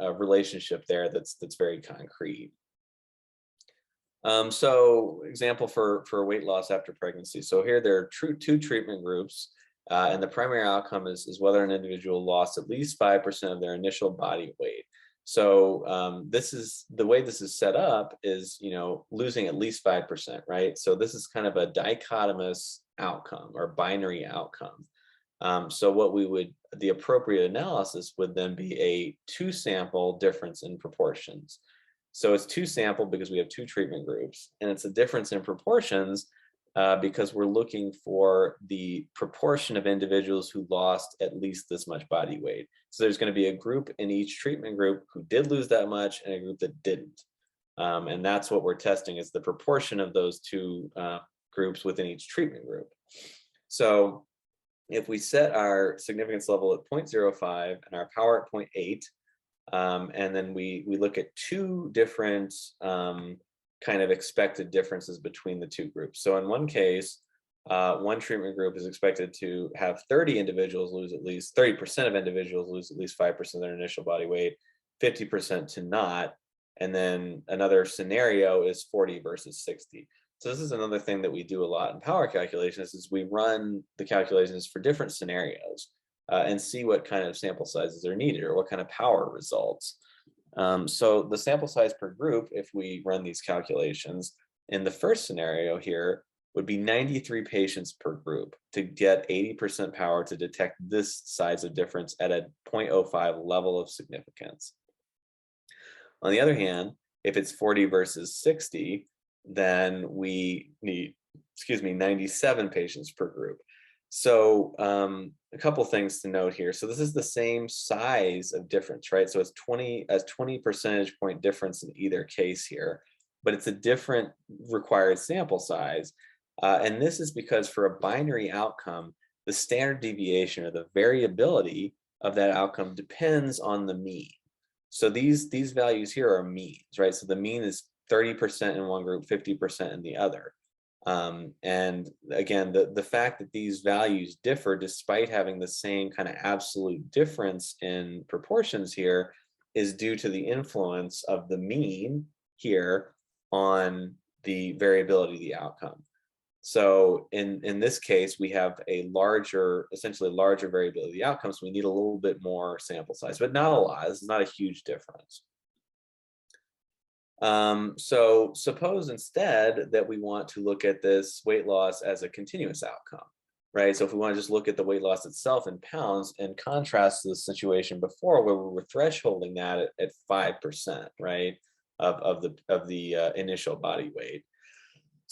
B: a relationship there that's very concrete. So example for weight loss after pregnancy. So here there are two treatment groups, and the primary outcome is whether an individual lost at least 5% of their initial body weight. So this is the way this is set up is, losing at least 5%, right? So this is kind of a dichotomous outcome or binary outcome. So the appropriate analysis would then be a 2-sample difference in proportions. So it's 2-sample because we have 2 treatment groups, and it's a difference in proportions because we're looking for the proportion of individuals who lost at least this much body weight. So there's going to be a group in each treatment group who did lose that much and a group that didn't. And that's what we're testing, is the proportion of those 2 groups within each treatment group. So if we set our significance level at 0.05 and our power at 0.8, and then we look at 2 different kind of expected differences between the 2 groups. So in one case, one treatment group is expected to have 30 individuals lose at least 30% of individuals lose at least 5% of their initial body weight, 50% to not. And then another scenario is 40 versus 60. So this is another thing that we do a lot in power calculations, is we run the calculations for different scenarios and see what kind of sample sizes are needed or what kind of power results. So the sample size per group, if we run these calculations, in the first scenario here would be 93 patients per group to get 80% power to detect this size of difference at a 0.05 level of significance. On the other hand, if it's 40 versus 60, then we need, 97 patients per group. So a couple things to note here. So this is the same size of difference, right? So it's 20 percentage point difference in either case here, but it's a different required sample size. And this is because for a binary outcome, the standard deviation or the variability of that outcome depends on the mean. So these values here are means, right? So the mean is 30% in one group, 50% in the other. And again, the fact that these values differ despite having the same kind of absolute difference in proportions here is due to the influence of the mean here on the variability of the outcome. So in this case, we have essentially larger variability of the outcomes. We need a little bit more sample size, but not a lot. This is not a huge difference. So suppose instead that we want to look at this weight loss as a continuous outcome, right? So if we want to just look at the weight loss itself in pounds and contrast the situation before where we were thresholding that at 5%, right, of the initial body weight.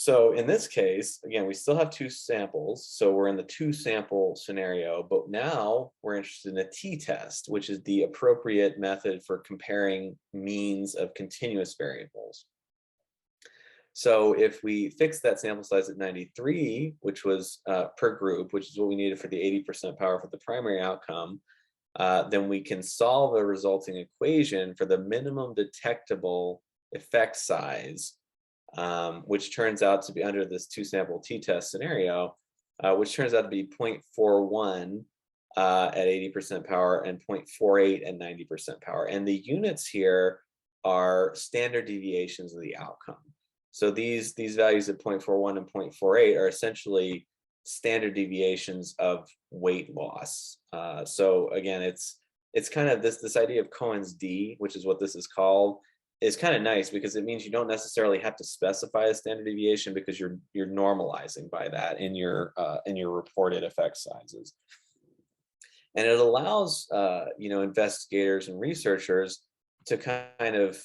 B: So in this case, again, we still have two samples. So we're in the two sample scenario, but now we're interested in a t-test, which is the appropriate method for comparing means of continuous variables. So if we fix that sample size at 93, which was per group, which is what we needed for the 80% power for the primary outcome, then we can solve a resulting equation for the minimum detectable effect size, which turns out to be under this two sample t-test scenario, which turns out to be 0.41 at 80% power and 0.48 at 90% power. And the units here are standard deviations of the outcome. So these values at 0.41 and 0.48 are essentially standard deviations of weight loss. So again, it's kind of this idea of Cohen's d, which is what this is called, is kind of nice because it means you don't necessarily have to specify a standard deviation because you're normalizing by that in your reported effect sizes. And it allows investigators and researchers to kind of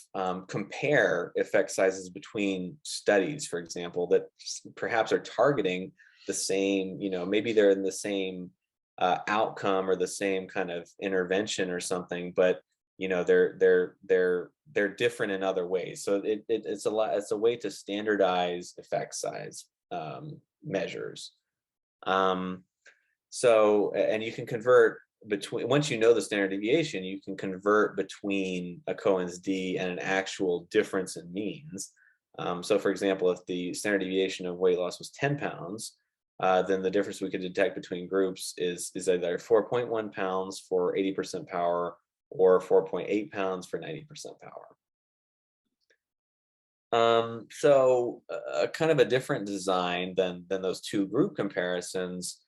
B: compare effect sizes between studies, for example, that perhaps are targeting the same, maybe they're in the same outcome or the same kind of intervention or something, but they're different in other ways. So it's a way to standardize effect size measures. So, and you can convert between, once you know the standard deviation, you can convert between a Cohen's d and an actual difference in means. So for example, if the standard deviation of weight loss was 10 pounds, then the difference we could detect between groups is either 4.1 pounds for 80% power or 4.8 pounds for 90% power. So kind of a different design than those two group comparisons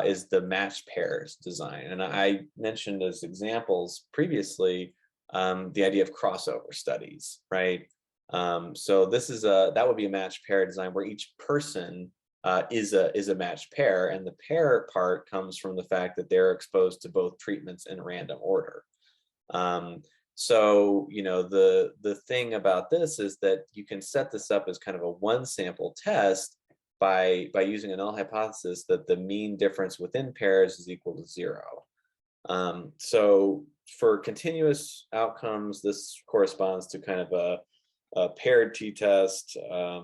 B: is the matched pairs design. And I mentioned as examples previously the idea of crossover studies, right? So that would be a matched pair design where each person is a matched pair, and the pair part comes from the fact that they're exposed to both treatments in random order. So the thing about this is that you can set this up as kind of a one sample test by using a null hypothesis that the mean difference within pairs is equal to 0. So for continuous outcomes, this corresponds to kind of a paired t-test, a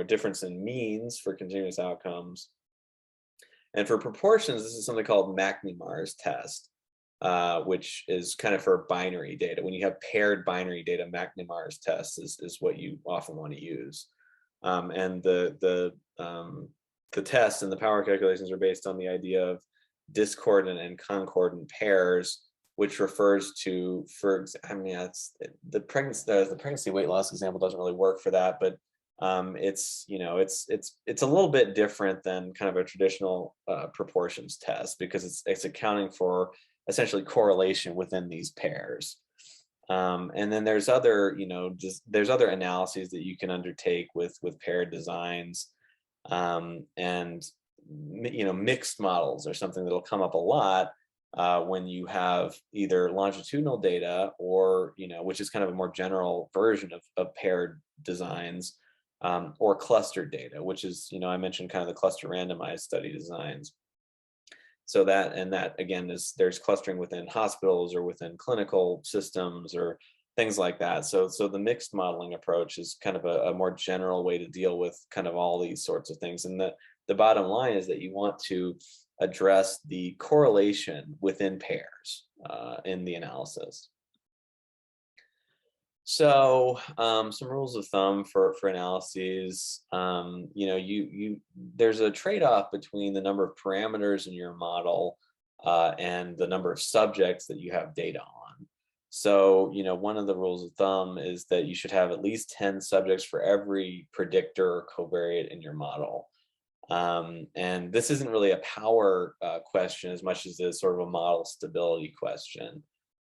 B: difference in means for continuous outcomes. And for proportions, this is something called McNemar's test, which is kind of for binary data. When you have paired binary data, McNemar's test is what you often want to use. And the tests and the power calculations are based on the idea of discordant and concordant pairs, which refers to, that's the pregnancy weight loss example doesn't really work for that, but it's a little bit different than kind of a traditional proportions test because it's accounting for essentially correlation within these pairs. And then there's other analyses that you can undertake with paired designs, and mixed models are something that'll come up a lot when you have either longitudinal data or which is kind of a more general version of paired designs, or clustered data, which is I mentioned kind of the cluster randomized study designs. So that again there's clustering within hospitals or within clinical systems or things like that. So the mixed modeling approach is kind of a more general way to deal with kind of all these sorts of things. And the bottom line is that you want to address the correlation within pairs in the analysis. So some rules of thumb for analyses, there's a trade-off between the number of parameters in your model and the number of subjects that you have data on. So, one of the rules of thumb is that you should have at least 10 subjects for every predictor or covariate in your model. And this isn't really a power question as much as it is sort of a model stability question.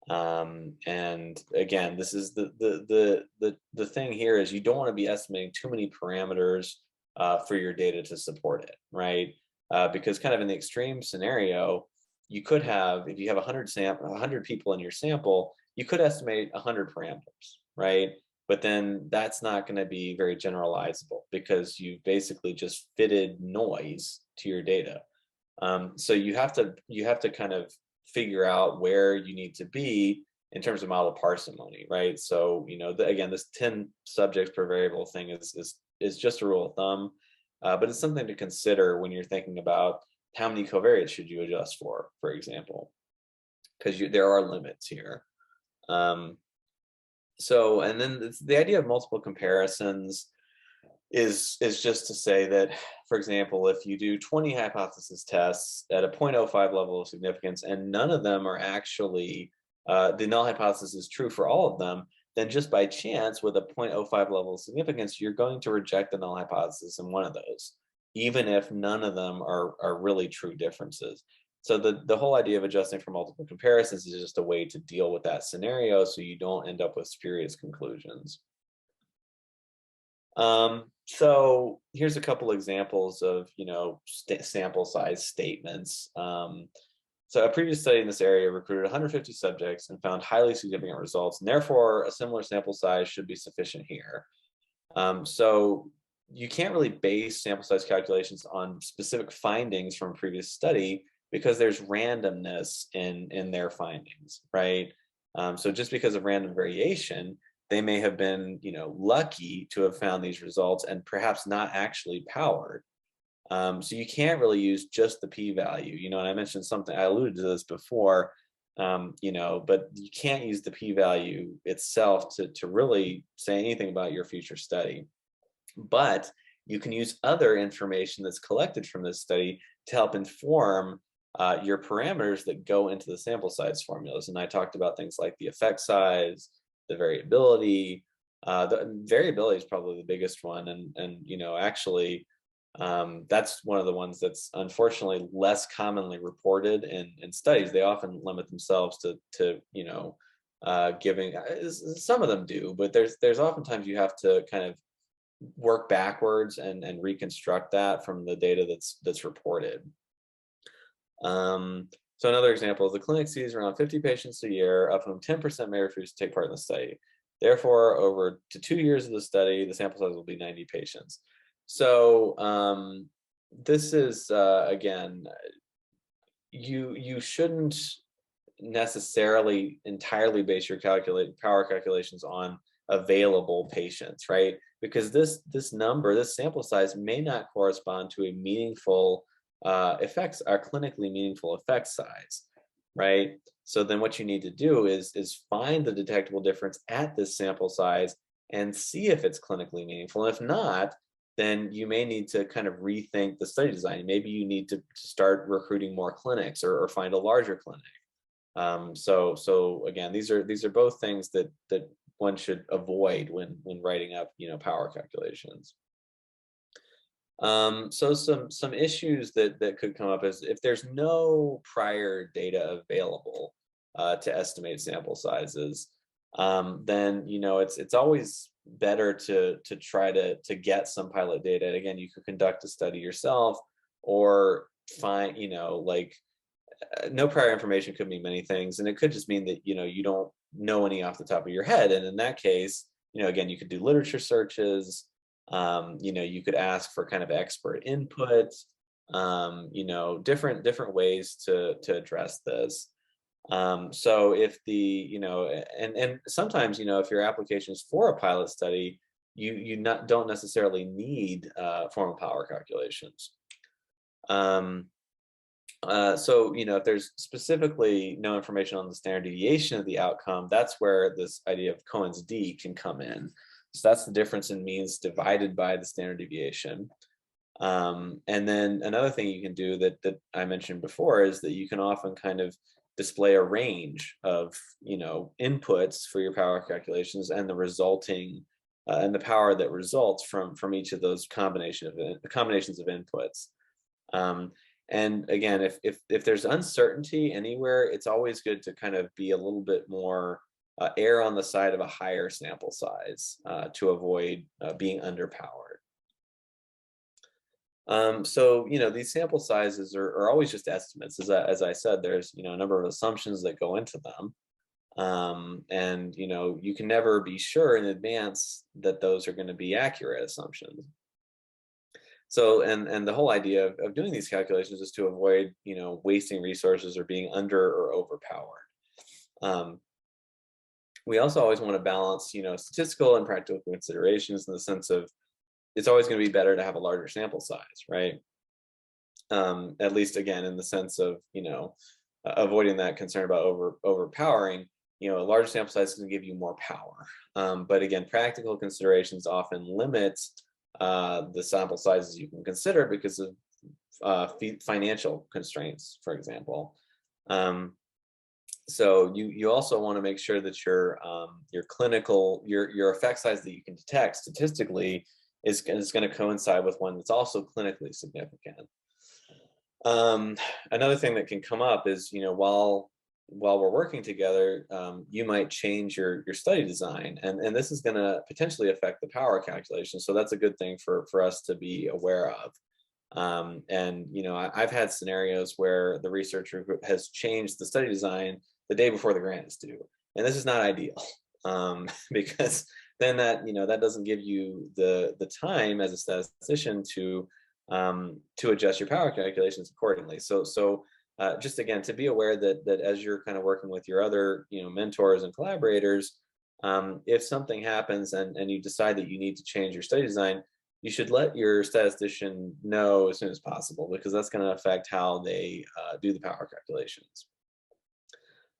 B: And again, this is the thing here is you don't want to be estimating too many parameters for your data to support it, right? Because kind of in the extreme scenario, you could have, if you have 100 people in your sample, you could estimate 100 parameters, right? But then that's not going to be very generalizable because you basically just fitted noise to your data. So you have to kind of figure out where you need to be in terms of model parsimony, right? So again, this 10 subjects per variable thing is just a rule of thumb, but it's something to consider when you're thinking about how many covariates should you adjust for example, because there are limits here. So, and then the idea of multiple comparisons is just to say that, for example, if you do 20 hypothesis tests at a 0.05 level of significance and none of them are actually, the null hypothesis is true for all of them, then just by chance with a 0.05 level of significance, you're going to reject the null hypothesis in one of those, even if none of them are really true differences. So the whole idea of adjusting for multiple comparisons is just a way to deal with that scenario so you don't end up with spurious conclusions. So here's a couple examples of, sample size statements. So a previous study in this area recruited 150 subjects and found highly significant results, and therefore a similar sample size should be sufficient here. So you can't really base sample size calculations on specific findings from a previous study because there's randomness in their findings, right? So just because of random variation, they may have been, lucky to have found these results and perhaps not actually powered. So you can't really use just the p-value, and I mentioned something, I alluded to this before, but you can't use the p-value itself to really say anything about your future study. But you can use other information that's collected from this study to help inform your parameters that go into the sample size formulas. And I talked about things like the effect size, the variability. The variability is probably the biggest one, and actually that's one of the ones that's unfortunately less commonly reported in studies. They often limit themselves to giving, some of them do, but there's oftentimes you have to kind of work backwards and reconstruct that from the data that's reported. So another example is the clinic sees around 50 patients a year, of whom 10% may refuse to take part in the study. Therefore, over to 2 years of the study, the sample size will be 90 patients. So this is, again, you shouldn't necessarily entirely base your power calculations on available patients, right? Because this sample size may not correspond to a meaningful clinically meaningful effect size, right? So then what you need to do is find the detectable difference at this sample size and see if it's clinically meaningful. And if not, then you may need to kind of rethink the study design. Maybe you need to start recruiting more clinics or find a larger clinic. So again, these are both things that one should avoid when writing up power calculations. So some issues that could come up is if there's no prior data available to estimate sample sizes, then it's always better to try to get some pilot data. And again, you could conduct a study yourself or find no prior information could mean many things, and it could just mean that you don't know any off the top of your head. And in that case, again, you could do literature searches. You could ask for kind of expert input. Different ways to address this. So if and sometimes if your application is for a pilot study, you don't necessarily need formal power calculations. So if there's specifically no information on the standard deviation of the outcome, that's where this idea of Cohen's d can come in. So that's the difference in means divided by the standard deviation. And then another thing you can do that I mentioned before is that you can often kind of display a range of inputs for your power calculations and the resulting and the power that results from each of those combinations of inputs. Um, and again, if there's uncertainty anywhere, it's always good to kind of be a little bit more err on the side of a higher sample size to avoid being underpowered. So, these sample sizes are always just estimates. As I said, there's, a number of assumptions that go into them. And, you can never be sure in advance that those are going to be accurate assumptions. So, and the whole idea of doing these calculations is to avoid, wasting resources or being under or overpowered. Um, we also always want to balance, statistical and practical considerations in the sense of it's always going to be better to have a larger sample size, right? At least again, in the sense of, avoiding that concern about overpowering, a larger sample size is going to give you more power. But again, practical considerations often limit the sample sizes you can consider because of financial constraints, for example. So you also want to make sure that your clinical your effect size that you can detect statistically is going to coincide with one that's also clinically significant. Another thing that can come up is, while we're working together, you might change your study design, and this is going to potentially affect the power calculation. So that's a good thing for us to be aware of. And I've had scenarios where the researcher has changed the study design the day before the grant is due, and this is not ideal because then that doesn't give you the time as a statistician to adjust your power calculations accordingly. So just again, to be aware that as you're kind of working with your other mentors and collaborators, if something happens and you decide that you need to change your study design, you should let your statistician know as soon as possible, because that's going to affect how they do the power calculations.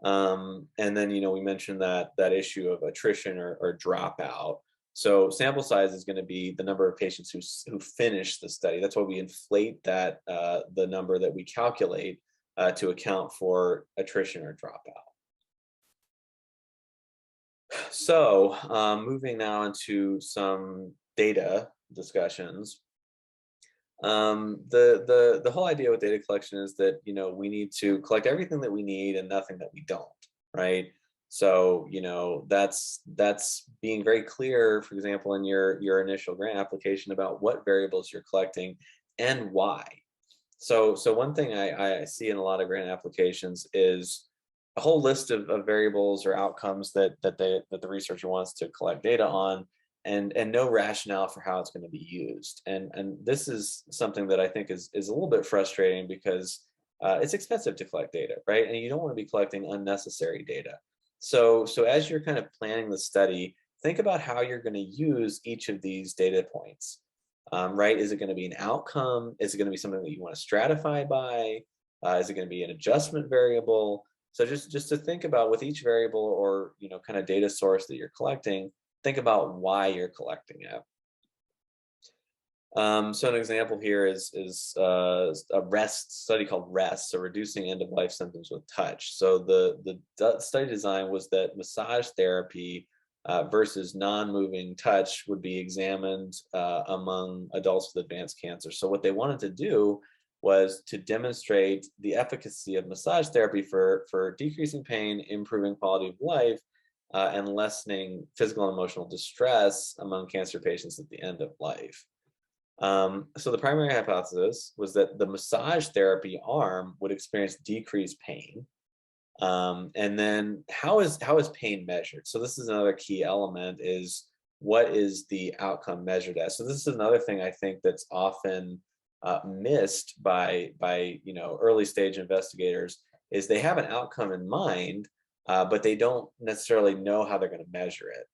B: And then, we mentioned that issue of attrition or dropout. So sample size is going to be the number of patients who finish the study. That's why we inflate that the number that we calculate to account for attrition or dropout. So moving now into some data discussions. The whole idea with data collection is that we need to collect everything that we need and nothing that we don't, right? So that's being very clear, for example, in your initial grant application about what variables you're collecting and why. So one thing I see in a lot of grant applications is a whole list of variables or outcomes that the researcher wants to collect data on, and no rationale for how it's going to be used. And this is something that I think is a little bit frustrating, because it's expensive to collect data, right? And you don't want to be collecting unnecessary data. So as you're kind of planning the study, think about how you're going to use each of these data points, right? Is it going to be an outcome? Is it going to be something that you want to stratify by? Is it going to be an adjustment variable? So just to think about with each variable or kind of data source that you're collecting, think about why you're collecting it. So an example here is a REST study called REST, so reducing end-of-life symptoms with touch. So the study design was that massage therapy versus non-moving touch would be examined among adults with advanced cancer. So what they wanted to do was to demonstrate the efficacy of massage therapy for decreasing pain, improving quality of life, and lessening physical and emotional distress among cancer patients at the end of life. So the primary hypothesis was that the massage therapy arm would experience decreased pain. And then how is pain measured? So this is another key element, is what is the outcome measured as? So this is another thing I think that's often missed by early stage investigators, is they have an outcome in mind, but they don't necessarily know how they're going to measure it.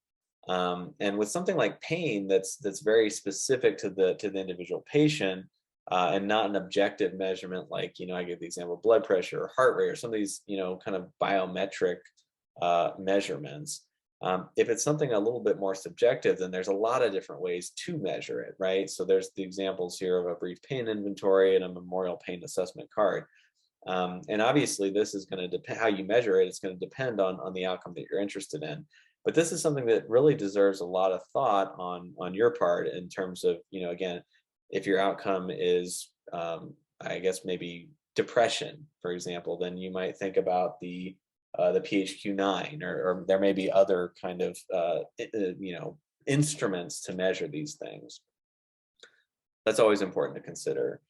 B: And with something like pain, that's very specific to the individual patient, and not an objective measurement, like I give the example of blood pressure or heart rate or some of these kind of biometric measurements. If it's something a little bit more subjective, then there's a lot of different ways to measure it, right? So there's the examples here of a brief pain inventory and a memorial pain assessment card. And obviously this is going to depend how you measure it. It's going to depend on the outcome that you're interested in. But this is something that really deserves a lot of thought on your part in terms of, again, if your outcome is, I guess maybe depression, for example, then you might think about the PHQ-9, or there may be other kind of instruments to measure these things. That's always important to consider.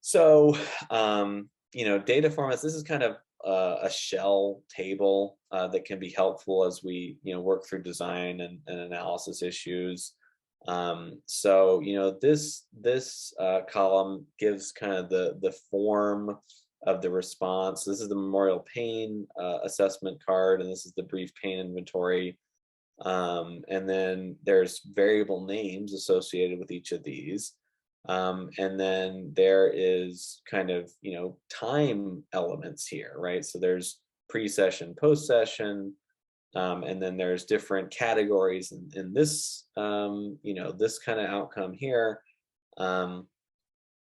B: So, data formats, this is kind of a shell table that can be helpful as we, work through design and analysis issues. So, this column gives kind of the form of the response. This is the memorial pain assessment card, and this is the brief pain inventory. And then there's variable names associated with each of these. And then there is kind of, time elements here, right? So there's pre-session, post-session, and then there's different categories in this, this kind of outcome here. And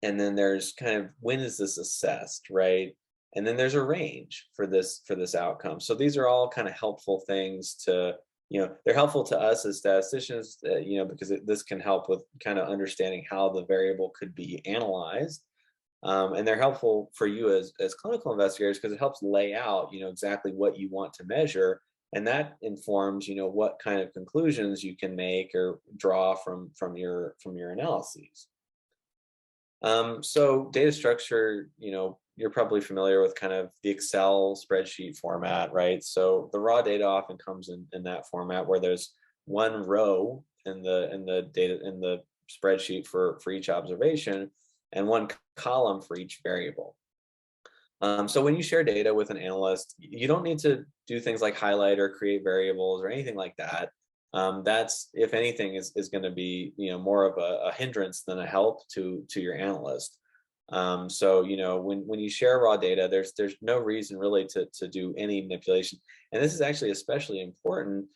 B: then there's kind of, when is this assessed, right? And then there's a range for this outcome. So these are all kind of helpful things to, they're helpful to us as statisticians, because this can help with kind of understanding how the variable could be analyzed. And they're helpful for you as clinical investigators because it helps lay out, exactly what you want to measure. And that informs, what kind of conclusions you can make or draw from your analyses. So data structure, you're probably familiar with kind of the Excel spreadsheet format, right? So the raw data often comes in that format where there's one row in the data in the spreadsheet for each observation and one column for each variable. So when you share data with an analyst, you don't need to do things like highlight or create variables or anything like that. That's, if anything, is going to be more of a hindrance than a help to your analyst. So when you share raw data, there's no reason really to do any manipulation, and this is actually especially important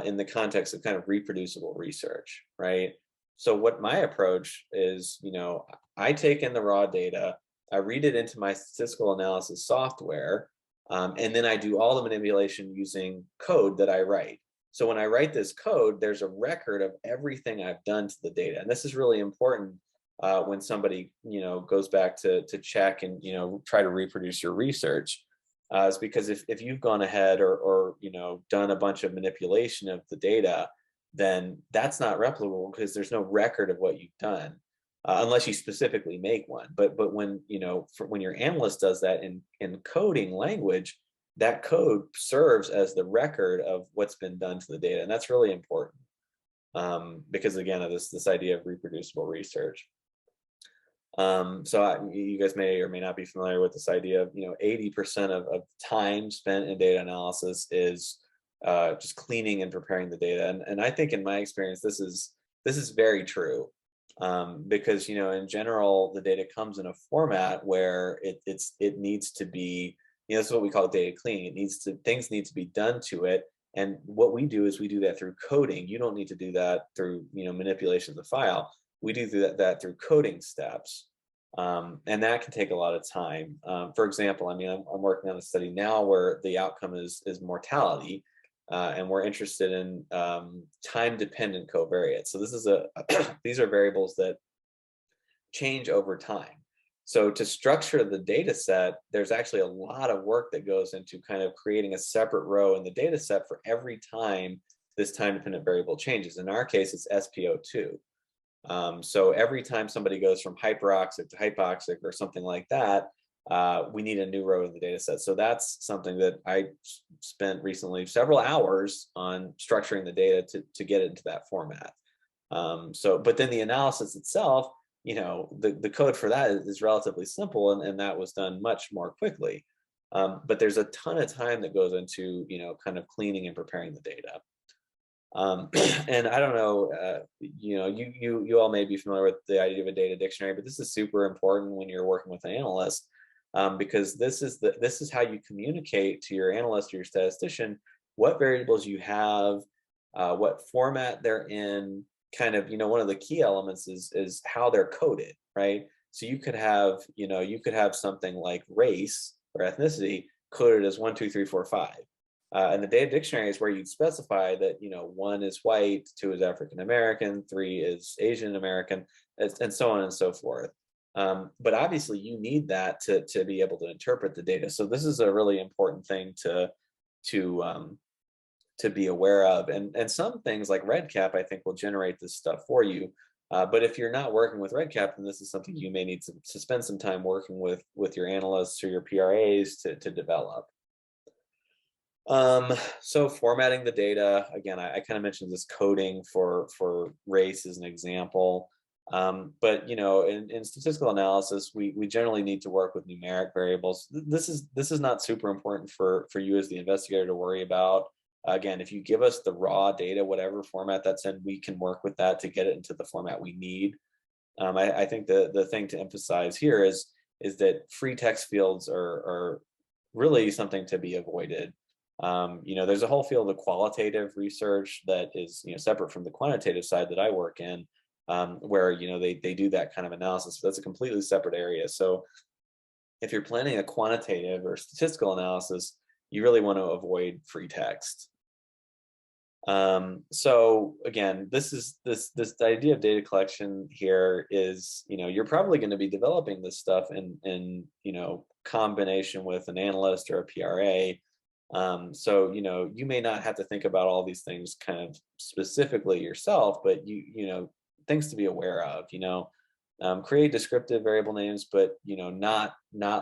B: in the context of kind of reproducible research, right? So what my approach is, I take in the raw data, I read it into my statistical analysis software, and then I do all the manipulation using code that I write. So when I write this code, there's a record of everything I've done to the data. And this is really important when somebody, goes back to check and, try to reproduce your research. Is because if you've gone ahead or done a bunch of manipulation of the data, then that's not replicable because there's no record of what you've done. Unless you specifically make one. But when, when your analyst does that in coding language, that code serves as the record of what's been done to the data. And that's really important because, again, of this idea of reproducible research. So you guys may or may not be familiar with this idea of, 80% of time spent in data analysis is just cleaning and preparing the data. And I think in my experience, this is very true. Because in general the data comes in a format where it needs to be, this is what we call data cleaning. Things need to be done to it, and what we do is we do that through coding. You don't need to do that through manipulation of the file. We do that through coding steps, and that can take a lot of time. For example, I'm working on a study now where the outcome is mortality. And we're interested in time-dependent covariates. So this is these are variables that change over time. So to structure the data set, there's actually a lot of work that goes into kind of creating a separate row in the data set for every time this time-dependent variable changes. In our case, it's SpO2. So every time somebody goes from hyperoxic to hypoxic or something like that, we need a new row in the data set. So that's something that I spent recently several hours on structuring the data to get it into that format. But then the analysis itself, the code for that is relatively simple, and that was done much more quickly. But there's a ton of time that goes into, kind of cleaning and preparing the data. And I don't know, you all may be familiar with the idea of a data dictionary, but this is super important when you're working with an analyst. Because this is how you communicate to your analyst or your statistician what variables you have, what format they're in. Kind of, one of the key elements is how they're coded, right? So you could have something like race or ethnicity coded as 1, 2, 3, 4, 5. And the data dictionary is where you'd specify that, 1 is white, 2 is African American, 3 is Asian American, and so on and so forth. But obviously, you need that to be able to interpret the data. So this is a really important thing to to be aware of. And some things like REDCap, I think, will generate this stuff for you. But if you're not working with REDCap, then this is something you may need to spend some time working with your analysts or your PRAs to develop. So formatting the data, again, I kind of mentioned this coding for race as an example. But in statistical analysis, we generally need to work with numeric variables. This is not super important for you as the investigator to worry about. Again, if you give us the raw data, whatever format that's in, we can work with that to get it into the format we need. I think the thing to emphasize here is that free text fields are really something to be avoided. There's a whole field of qualitative research that is separate from the quantitative side that I work in, where they do that kind of analysis. But that's a completely separate area. So if you're planning a quantitative or statistical analysis, you really want to avoid free text. So again, this idea of data collection here is, you're probably going to be developing this stuff in combination with an analyst or a PRA. So you may not have to think about all these things kind of specifically yourself, but things to be aware of. Create descriptive variable names, but not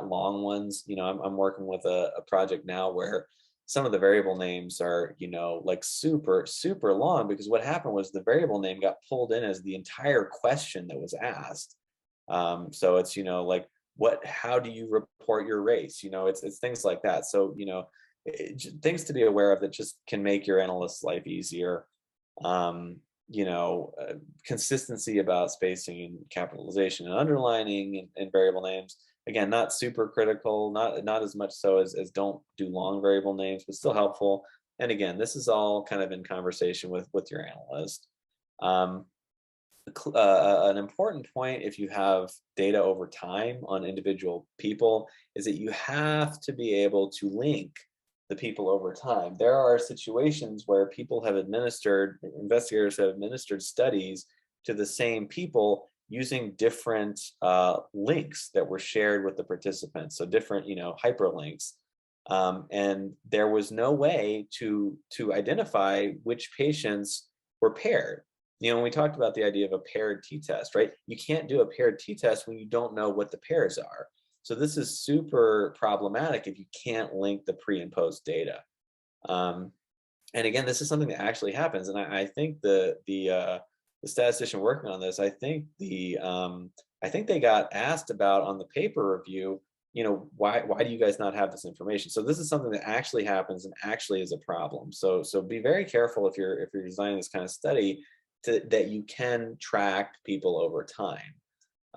B: long ones. I'm working with a project now where some of the variable names are like super long, because what happened was the variable name got pulled in as the entire question that was asked. So it's like, how do you report your race? It's things like that. So things to be aware of that just can make your analyst's life easier. Consistency about spacing and capitalization and underlining and variable names. Again, not super critical, not as much so as don't do long variable names, but still helpful. And again, this is all kind of in conversation with your analyst. An important point, if you have data over time on individual people, is that you have to be able to link the people over time. There are situations where investigators have administered studies to the same people using different links that were shared with the participants, so different hyperlinks. And there was no way to identify which patients were paired. When we talked about the idea of a paired t-test, right? You can't do a paired t-test when you don't know what the pairs are. So this is super problematic if you can't link the pre and post data. And again, this is something that actually happens. And I think the statistician working on this, I think they got asked about on the paper review, why do you guys not have this information? So this is something that actually happens and actually is a problem. So be very careful if you're designing this kind of study that you can track people over time.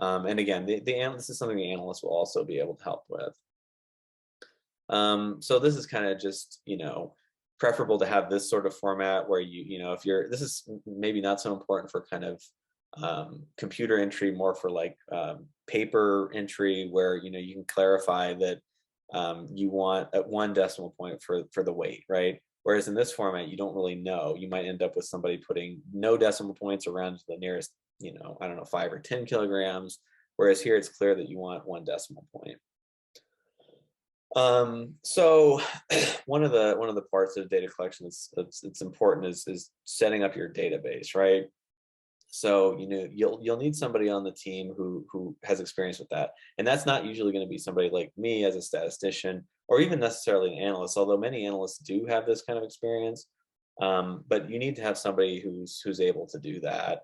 B: And again, this is something the analyst will also be able to help with. So this is kind of just, preferable to have this sort of format where this is maybe not so important for kind of computer entry, more for like paper entry, where, you can clarify that you want at 1 decimal point for the weight, right? Whereas in this format, you don't really know. You might end up with somebody putting no decimal points around to the nearest, 5 or 10 kilograms. Whereas here, it's clear that you want 1 decimal point. So one of the parts of data collection that's important is setting up your database, right? So you'll need somebody on the team who has experience with that, and that's not usually going to be somebody like me as a statistician, or even necessarily an analyst. Although many analysts do have this kind of experience, but you need to have somebody who's able to do that.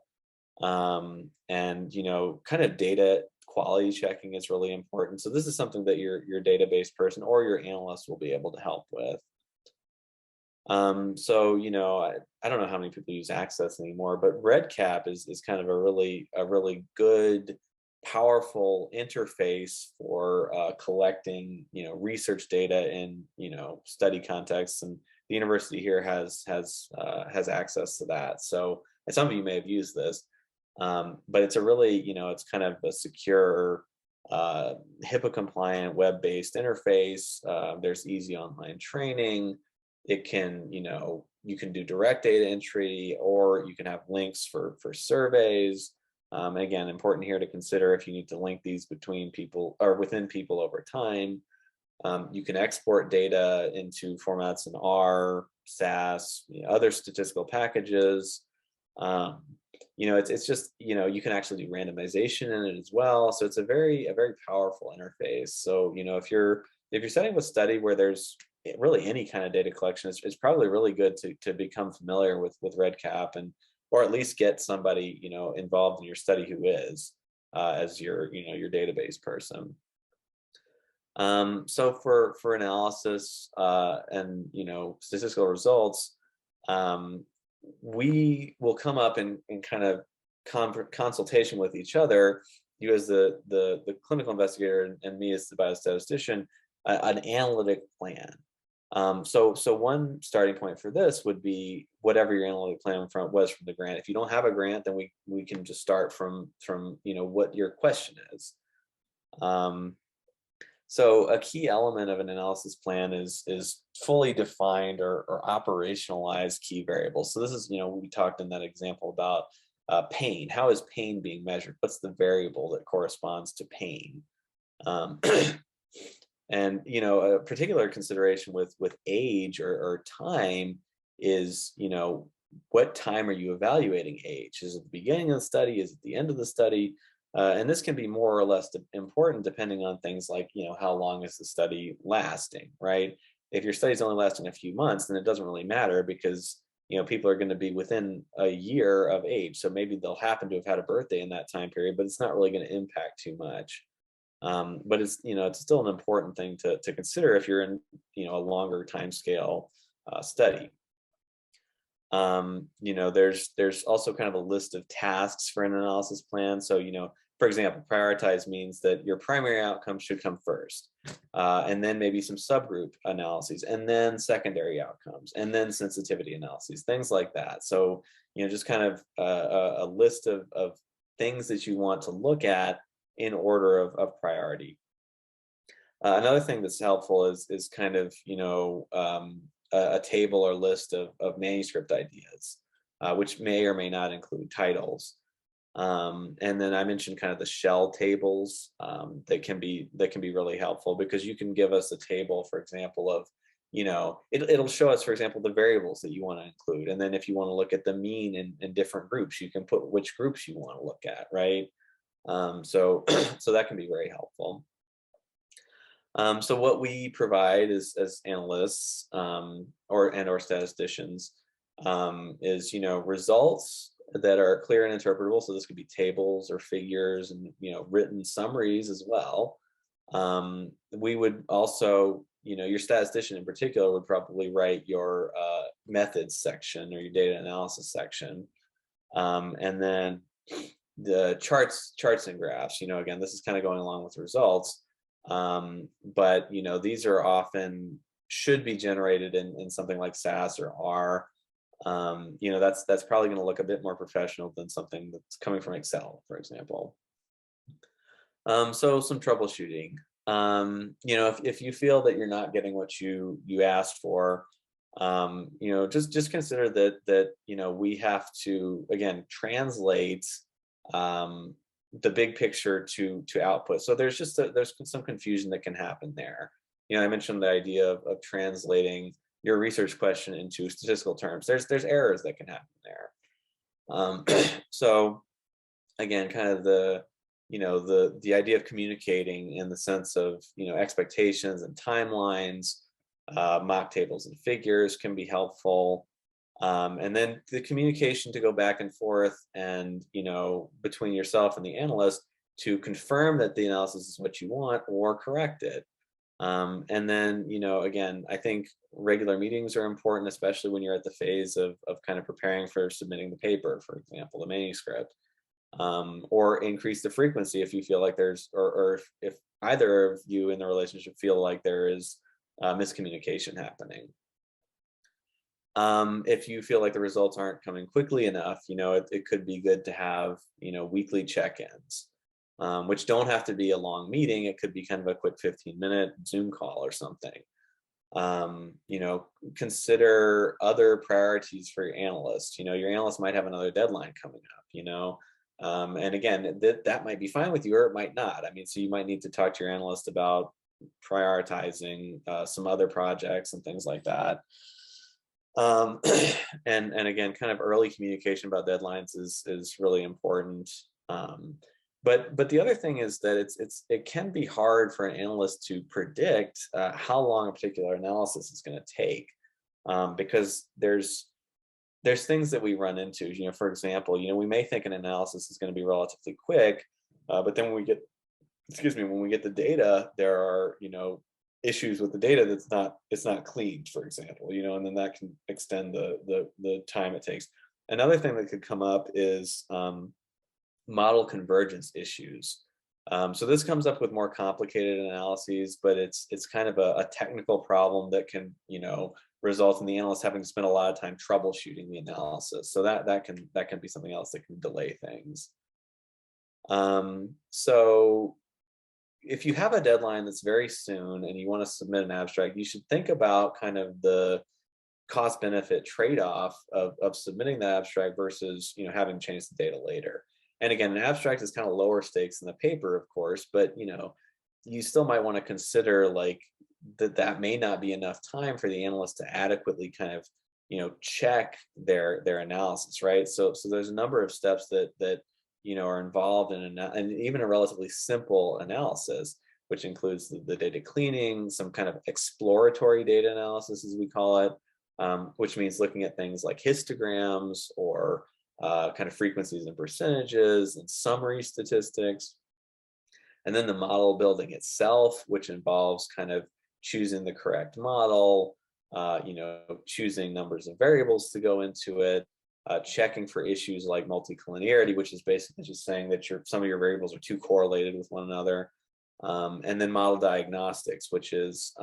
B: And kind of data quality checking is really important. So this is something that your database person or your analyst will be able to help with. So I don't know how many people use Access anymore, but REDCap is kind of a really good, powerful interface for collecting research data in study contexts, and the university here has access to that. So, and some of you may have used this. But it's a really, it's kind of a secure, HIPAA compliant web-based interface. There's easy online training. It can, you can do direct data entry, or you can have links for surveys. Again, important here to consider if you need to link these between people or within people over time. You can export data into formats in R, SAS, other statistical packages. Um, it's just, you can actually do randomization in it as well. So it's a very powerful interface. So, if you're setting up a study where there's really any kind of data collection, it's probably really good to become familiar with REDCap, and or at least get somebody, involved in your study who is, as your database person. So for analysis, and statistical results, um, we will come up in kind of consultation with each other, you as the clinical investigator and me as the biostatistician, an analytic plan. So one starting point for this would be whatever your analytic plan was from the grant. If you don't have a grant, then we can just start from what your question is. So a key element of an analysis plan is fully defined or operationalized key variables. So this is, we talked in that example about pain. How is pain being measured? What's the variable that corresponds to pain? And a particular consideration with age or time is, what time are you evaluating age? Is it the beginning of the study? Is it the end of the study? And this can be more or less important depending on things like, how long is the study lasting, right? If your study is only lasting a few months, then it doesn't really matter because, people are going to be within a year of age. So maybe they'll happen to have had a birthday in that time period, but it's not really going to impact too much. But it's still an important thing to consider if you're in, a longer time scale study. There's also kind of a list of tasks for an analysis plan. So, for example, prioritize means that your primary outcome should come first, and then maybe some subgroup analyses, and then secondary outcomes, and then sensitivity analyses, things like that. So, just kind of a list of things that you want to look at in order of priority. Another thing that's helpful is kind of, a table or list of manuscript ideas, which may or may not include titles. And then I mentioned kind of the shell tables that can be really helpful, because you can give us a table, for example, of, it'll show us, for example, the variables that you want to include. And then if you want to look at the mean in different groups, you can put which groups you want to look at, right? So that can be very helpful. So what we provide as analysts, or statisticians, is, results that are clear and interpretable. So this could be tables or figures and, written summaries as well. We would also, your statistician in particular would probably write your methods section or your data analysis section. And then the charts and graphs, again, this is kind of going along with results. But these are often should be generated in something like SAS or R. That's probably going to look a bit more professional than something that's coming from Excel, for example. So some troubleshooting. If you feel that you're not getting what you asked for, just consider that we have to, again, translate the big picture to output. So there's some confusion that can happen there. I mentioned the idea of translating your research question into statistical terms. There's errors that can happen there. So again, kind of the idea of communicating in the sense of expectations and timelines, mock tables and figures can be helpful. And then the communication to go back and forth and, between yourself and the analyst to confirm that the analysis is what you want or correct it. And then, again, I think regular meetings are important, especially when you're at the phase of kind of preparing for submitting the paper, for example, the manuscript, or increase the frequency if you feel like or if either of you in the relationship feel like there is miscommunication happening. If you feel like the results aren't coming quickly enough, it could be good to have, weekly check-ins, which don't have to be a long meeting. It could be kind of a quick 15-minute Zoom call or something. You know, consider other priorities for your analyst. You know, your analyst might have another deadline coming up, you know. And again, that might be fine with you, or it might not. I mean, so you might need to talk to your analyst about prioritizing some other projects and things like that. Um, and again, kind of early communication about deadlines is really important. But the other thing is that it can be hard for an analyst to predict how long a particular analysis is going to take, because there's things that we run into. You know, for example, you know, we may think an analysis is going to be relatively quick, but then when we get, excuse me, when we get the data, there are, you know, issues with the data it's not cleaned, for example, you know, and then that can extend the time it takes. Another thing that could come up is model convergence issues. So this comes up with more complicated analyses, but it's kind of a technical problem that can, you know, result in the analyst having to spend a lot of time troubleshooting the analysis. So that can be something else that can delay things. So if you have a deadline that's very soon and you want to submit an abstract, you should think about kind of the cost benefit trade-off of submitting the abstract versus, you know, having changed the data later. And again, an abstract is kind of lower stakes than the paper, of course, but, you know, you still might want to consider like that may not be enough time for the analyst to adequately kind of, you know, check their analysis, right? So there's a number of steps that you know are involved in and even a relatively simple analysis, which includes the data cleaning, some kind of exploratory data analysis, as we call it, which means looking at things like histograms or kind of frequencies and percentages and summary statistics. And then the model building itself, which involves kind of choosing the correct model, you know, choosing numbers of variables to go into it, checking for issues like multicollinearity, which is basically just saying that some of your variables are too correlated with one another. And then model diagnostics, which is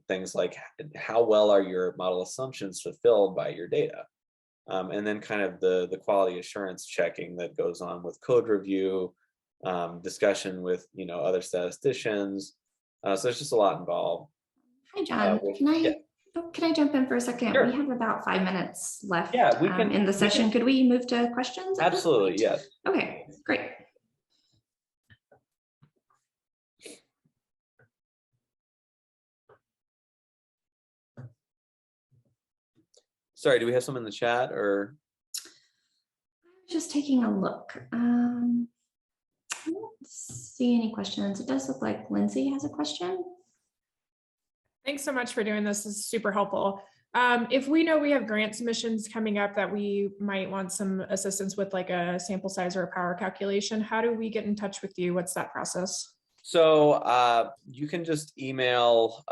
B: things like how well are your model assumptions fulfilled by your data. And then kind of the quality assurance checking that goes on with code review, discussion with, you know, other statisticians. So there's just a lot involved.
A: Hi, John.
B: Yeah,
A: Can I jump in for a second?
B: sure.
A: We have about 5 minutes left
B: Yeah, we can
A: in the session. Could we move to questions at this
B: absolutely,
A: point?
B: yes.
A: Okay, great.
B: Sorry, do we have some in the chat or?
A: Just taking a look. I don't see any questions. It does look like Lindsay has a question.
C: Thanks so much for doing this. This is super helpful. If we know we have grant submissions coming up that we might want some assistance with, like a sample size or a power calculation, how do we get in touch with you? What's that process?
B: So you can just email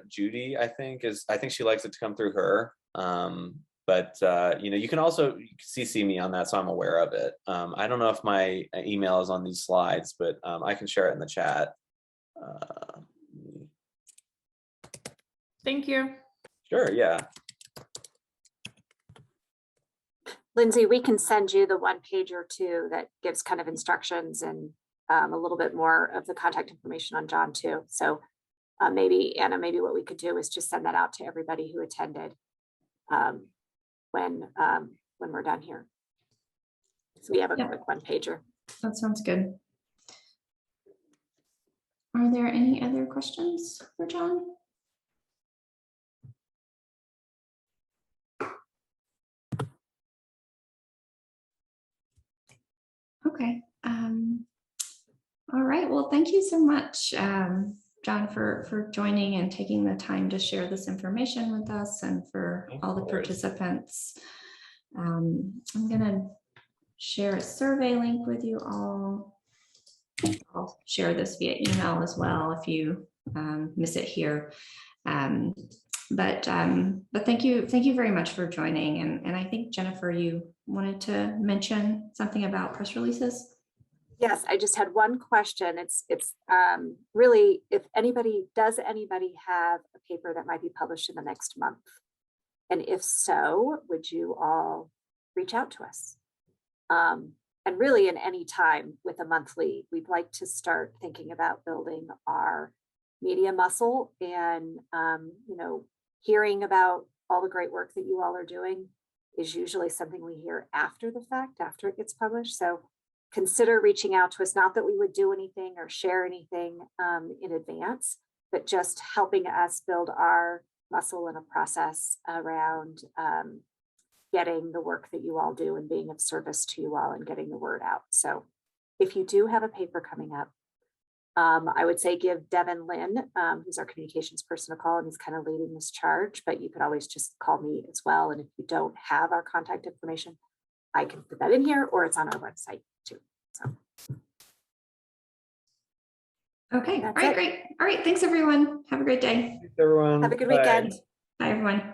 B: Judy, I think she likes it to come through her. But you know, you can also CC me on that, so I'm aware of it. I don't know if my email is on these slides, but I can share it in the chat.
C: Thank you.
B: Sure, yeah.
D: Lindsay, we can send you the one pager too that gives kind of instructions and a little bit more of the contact information on John too. So maybe, Anna, maybe what we could do is just send that out to everybody who attended when we're done here. So we have a quick one pager.
A: That sounds good. Are there any other questions for John? Okay. All right. Well, thank you so much, John, for joining and taking the time to share this information with us and for all the participants. I'm going to share a survey link with you all. I'll share this via email as well if you miss it here. But thank you very much for joining. And I think, Jennifer, you wanted to mention something about press releases.
D: Yes, I just had one question. It's really, does anybody have a paper that might be published in the next month? And if so, would you all reach out to us? And really in any time with a monthly, we'd like to start thinking about building our media muscle, and hearing about all the great work that you all are doing is usually something we hear after the fact, after it gets published. So consider reaching out to us, not that we would do anything or share anything in advance, but just helping us build our muscle and a process around getting the work that you all do and being of service to you all and getting the word out. So if you do have a paper coming up, I would say give Devin Lynn, who's our communications person, a call, and he's kind of leading this charge, but you could always just call me as well. And if you don't have our contact information, I can put that in here, or it's on our website too. So.
A: Okay, all
D: That's
A: right,
D: it.
A: great. All right, thanks everyone. Have a great day.
B: Thanks, everyone.
D: Have a good
B: Bye.
D: weekend.
A: Bye everyone.